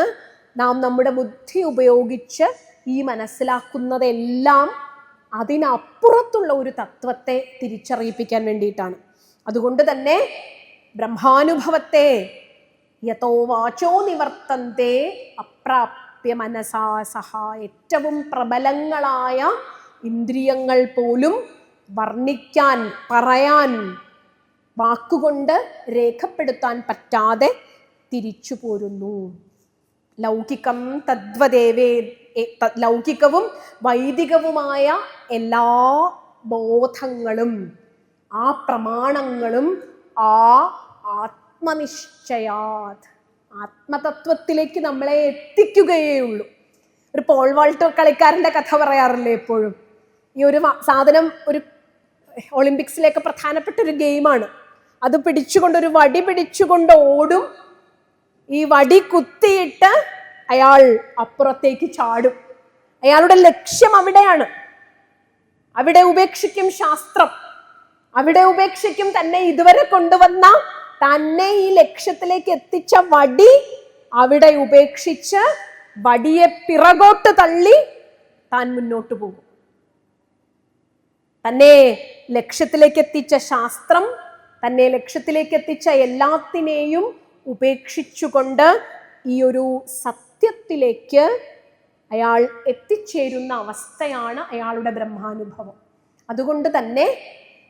നാം നമ്മുടെ ബുദ്ധി ഉപയോഗിച്ച് ഈ മനസ്സിലാക്കുന്നതെല്ലാം അതിനപ്പുറത്തുള്ള ഒരു തത്വത്തെ തിരിച്ചറിയിപ്പിക്കാൻ വേണ്ടിയിട്ടാണ്. അതുകൊണ്ട് തന്നെ ബ്രഹ്മാനുഭവത്തെ യതോ വാചോ നിവർത്തന്തേ അപ്രാപ്യ മനസാ സഹ, ഏറ്റവും പ്രബലങ്ങളായ ഇന്ദ്രിയങ്ങൾ പോലും വർണ്ണിക്കാൻ, പറയാൻ, വാക്കുകൊണ്ട് രേഖപ്പെടുത്താൻ പറ്റാതെ തിരിച്ചു പോരുന്നു. ലൗകികം തദ്വദേവേ, ലൗകികവും വൈദികവുമായ എല്ലാ ബോധങ്ങളും ആ പ്രമാണങ്ങളും ആ ആത്മനിശ്ചയാത്, ആത്മതത്വത്തിലേക്ക് നമ്മളെ എത്തിക്കുകയേ ഉള്ളൂ. ഒരു പോൾ വാൾട്ടർ കളിക്കാരൻ്റെ കഥ പറയാറില്ലേ എപ്പോഴും. ഈ ഒരു സാധനം ഒരു ഒളിമ്പിക്സിലേക്ക് പ്രധാനപ്പെട്ട ഒരു ഗെയിമാണ്. അത് പിടിച്ചുകൊണ്ട്, ഒരു വടി പിടിച്ചുകൊണ്ട് ഓടും. ഈ വടി കുത്തിയിട്ട് അയാൾ അപ്പുറത്തേക്ക് ചാടും. അയാളുടെ ലക്ഷ്യം അവിടെയാണ്. അവിടെ ഉപേക്ഷിക്കും ശാസ്ത്രം, അവിടെ ഉപേക്ഷിക്കും തന്നെ ഇതുവരെ കൊണ്ടുവന്ന, തന്നെ ഈ ലക്ഷ്യത്തിലേക്ക് എത്തിച്ച വടി അവിടെ ഉപേക്ഷിച്ച് വടിയെ പിറകോട്ട് തള്ളി താൻ മുന്നോട്ട് പോകും. തന്നെ ലക്ഷ്യത്തിലേക്ക് എത്തിച്ച ശാസ്ത്രം, തന്നെ ലക്ഷ്യത്തിലേക്ക് എത്തിച്ച എല്ലാത്തിനെയും ഉപേക്ഷിച്ചുകൊണ്ട് ഈ ഒരു സത്യത്തിലേക്ക് അയാൾ എത്തിച്ചേരുന്ന അവസ്ഥയാണ് അയാളുടെ ബ്രഹ്മാനുഭവം. അതുകൊണ്ട് തന്നെ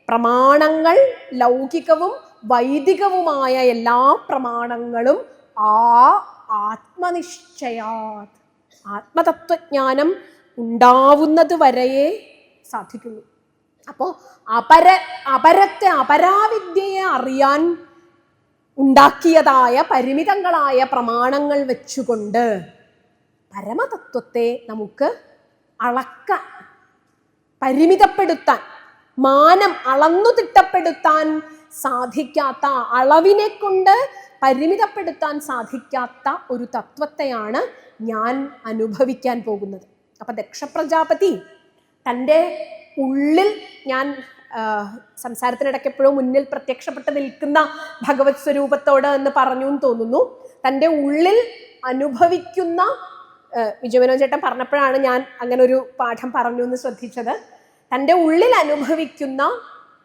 പ്രമാണങ്ങൾ, ലൗകികവും വൈദികവുമായ എല്ലാ പ്രമാണങ്ങളും ആ ആത്മനിശ്ചയാ, ആത്മതത്വജ്ഞാനം ഉണ്ടാവുന്നത് വരെയേ സാധിക്കുള്ളൂ. അപ്പോൾ അപരത്തെ, അപരാവിദ്യയെ അറിയാൻ ഉണ്ടാക്കിയതായ പരിമിതങ്ങളായ പ്രമാണങ്ങൾ വെച്ചുകൊണ്ട് പരമതത്വത്തെ നമുക്ക് അളക്കാൻ, പരിമിതപ്പെടുത്താൻ, മാനം അളന്നു തിട്ടപ്പെടുത്താൻ സാധിക്കാത്ത, അളവിനെ കൊണ്ട് പരിമിതപ്പെടുത്താൻ സാധിക്കാത്ത ഒരു തത്വത്തെയാണ് ഞാൻ അനുഭവിക്കാൻ പോകുന്നത്. അപ്പൊ ദക്ഷപ്രജാപതി തൻ്റെ ഉള്ളിൽ, ഞാൻ സംസാരത്തിനിടയ്ക്ക് എപ്പോഴും മുന്നിൽ പ്രത്യക്ഷപ്പെട്ട് നിൽക്കുന്ന ഭഗവത് സ്വരൂപത്തോട് എന്ന് പറഞ്ഞു എന്ന് തോന്നുന്നു, തൻ്റെ ഉള്ളിൽ അനുഭവിക്കുന്ന, വിജയമനോജ് ചേട്ടൻ പറഞ്ഞപ്പോഴാണ് ഞാൻ അങ്ങനെ ഒരു പാഠം പറഞ്ഞു എന്ന് ശ്രദ്ധിച്ചത്. തൻ്റെ ഉള്ളിൽ അനുഭവിക്കുന്ന,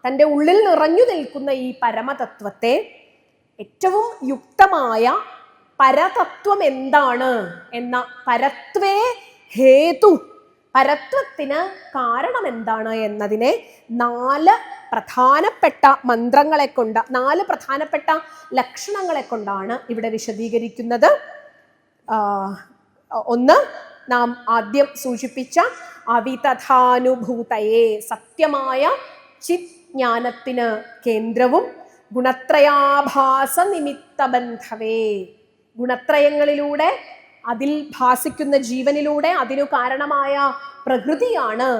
തൻ്റെ ഉള്ളിൽ നിറഞ്ഞു നിൽക്കുന്ന ഈ പരമതത്വത്തെ ഏറ്റവും യുക്തമായ പരതത്വം എന്താണ് എന്ന, പരത്വേ ഹേതു, പരത്വത്തിന് കാരണം എന്താണ് എന്നതിനെ 4 പ്രധാനപ്പെട്ട മന്ത്രങ്ങളെ കൊണ്ട്, 4 പ്രധാനപ്പെട്ട ലക്ഷണങ്ങളെ കൊണ്ടാണ് ഇവിടെ വിശദീകരിക്കുന്നത്. ഒന്ന്, നാം ആദ്യം സൂചിപ്പിച്ച അവിതഥാനുഭൂതയെ, സത്യമായ ചിത് ജ്ഞാനത്തിന് കേന്ദ്രവും, ഗുണത്രയാഭാസ നിമിത്ത ബന്ധവേ, ഗുണത്രയങ്ങളിലൂടെ, അതിൽ ഭാസിക്കുന്ന ജീവനിലൂടെ അതിനു കാരണമായ പ്രകൃതിയാണ്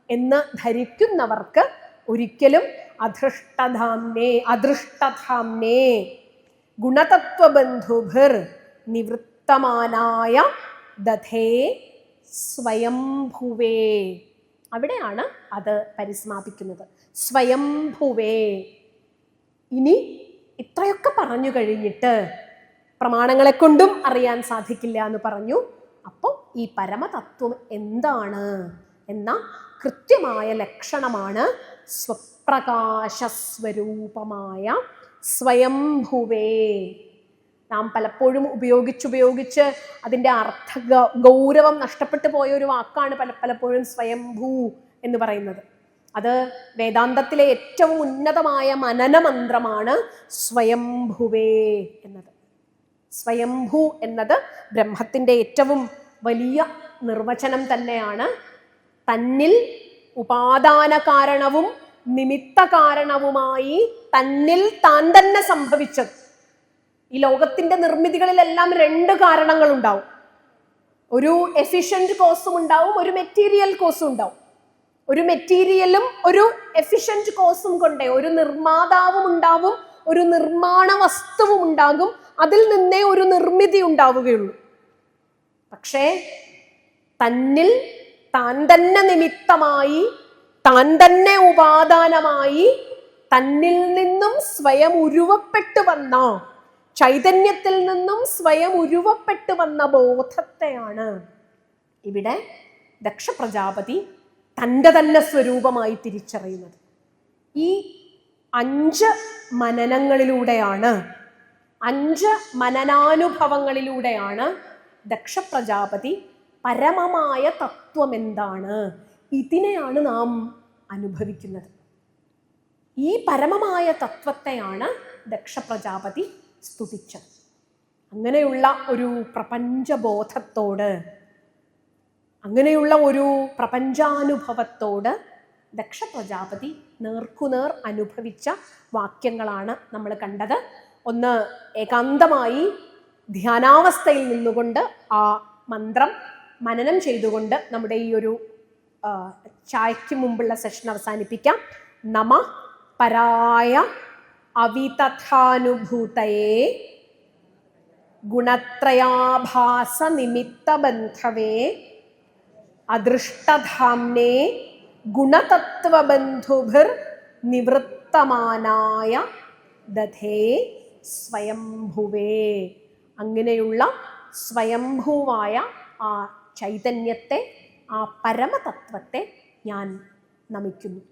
എന്ന് ധരിക്കുന്നവർക്ക് ഒരിക്കലും അദൃഷ്ടധാംനേ ഗുണതത്വബന്ധുഭിർ നിവൃത്തമാനായ ദധേ സ്വയംഭുവേ. അവിടെയാണ് അത് പരിസമാപിക്കുന്നത്. സ്വയംഭുവേ. ഇനി ഇത്രയൊക്കെ പറഞ്ഞു കഴിഞ്ഞിട്ട് പ്രമാണങ്ങളെ കൊണ്ടും അറിയാൻ സാധിക്കില്ല എന്ന് പറഞ്ഞു. അപ്പോൾ ഈ പരമതത്വം എന്താണ് എന്ന കൃത്യമായ ലക്ഷണമാണ് സ്വപ്രകാശസ്വരൂപമായ സ്വയംഭുവേ. നാം പലപ്പോഴും ഉപയോഗിച്ച് അതിൻ്റെ അർത്ഥ ഗൗരവം നഷ്ടപ്പെട്ടു പോയ ഒരു വാക്കാണ് പലപ്പോഴും സ്വയംഭൂ എന്ന് പറയുന്നത്. അത് വേദാന്തത്തിലെ ഏറ്റവും ഉന്നതമായ മനനമന്ത്രമാണ് സ്വയംഭുവേ എന്നത്. സ്വയംഭൂ എന്നത് ബ്രഹ്മത്തിൻ്റെ ഏറ്റവും വലിയ നിർവചനം തന്നെയാണ്. തന്നിൽ ഉപാദാന കാരണവും നിമിത്ത കാരണവുമായി തന്നിൽ താൻ തന്നെ സംഭവിച്ചത്. ഈ ലോകത്തിന്റെ നിർമ്മിതികളിലെല്ലാം രണ്ട് കാരണങ്ങൾ ഉണ്ടാവും. ഒരു എഫിഷ്യന്റ് കോസും ഉണ്ടാവും, ഒരു മെറ്റീരിയൽ കോസും ഉണ്ടാവും. ഒരു മെറ്റീരിയലും ഒരു എഫിഷ്യന്റ് കോസും കൊണ്ടേ ഒരു നിർമ്മാതാവും ഉണ്ടാവും, ഒരു നിർമ്മാണ വസ്തുവും ഉണ്ടാകും. അതിൽ നിന്നേ ഒരു നിർമ്മിതി ഉണ്ടാവുകയുള്ളൂ. പക്ഷേ തന്നിൽ താൻ തന്നെ നിമിത്തമായി, താൻ തന്നെ ഉപാദാനമായി, തന്നിൽ നിന്നും സ്വയം ഉരുവപ്പെട്ടു വന്ന, ചൈതന്യത്തിൽ നിന്നും സ്വയം ഉരുവപ്പെട്ടു വന്ന ബോധത്തെയാണ് ഇവിടെ ദക്ഷ പ്രജാപതി തൻ്റെ തന്നെ സ്വരൂപമായി തിരിച്ചറിയുന്നത്. ഈ 5 മനനങ്ങളിലൂടെയാണ്, 5 മനനാനുഭവങ്ങളിലൂടെയാണ് ദക്ഷ പ്രജാപതി പരമമായ തത്വം എന്താണ്, ഇതിനെയാണ് നാം അനുഭവിക്കുന്നത്. ഈ പരമമായ തത്വത്തെയാണ് ദക്ഷ പ്രജാപതി സ്തുതിച്ചത്. അങ്ങനെയുള്ള ഒരു പ്രപഞ്ചബോധത്തോട്, അങ്ങനെയുള്ള ഒരു പ്രപഞ്ചാനുഭവത്തോട് ദക്ഷ പ്രജാപതി നേർക്കുനേർ അനുഭവിച്ച വാക്യങ്ങളാണ് നമ്മൾ കണ്ടത്. ഒന്ന് ഏകാന്തമായി ധ്യാനാവസ്ഥയിൽ നിന്നുകൊണ്ട് ആ മന്ത്രം മനനം ചെയ്തുകൊണ്ട് നമ്മുടെ ഈ ഒരു ചായയ്ക്ക് മുമ്പുള്ള സെഷൻ അവസാനിപ്പിക്കാം. നമ പരായ അവിതഥാനുഭൂതയേ ഗുണത്രയാഭാസ നിമിത്തബന്ധവേ അദൃഷ്ടധാംനേ ഗുണതത്വബന്ധുഭിർ നിവൃത്തമാനായ ദധേ സ്വയംഭുവേ. അങ്ങനെയുള്ള സ്വയംഭൂവായ ആ ചൈതന്യത്തെ, ആ പരമതത്വത്തെ ഞാൻ നമിക്കുന്നു.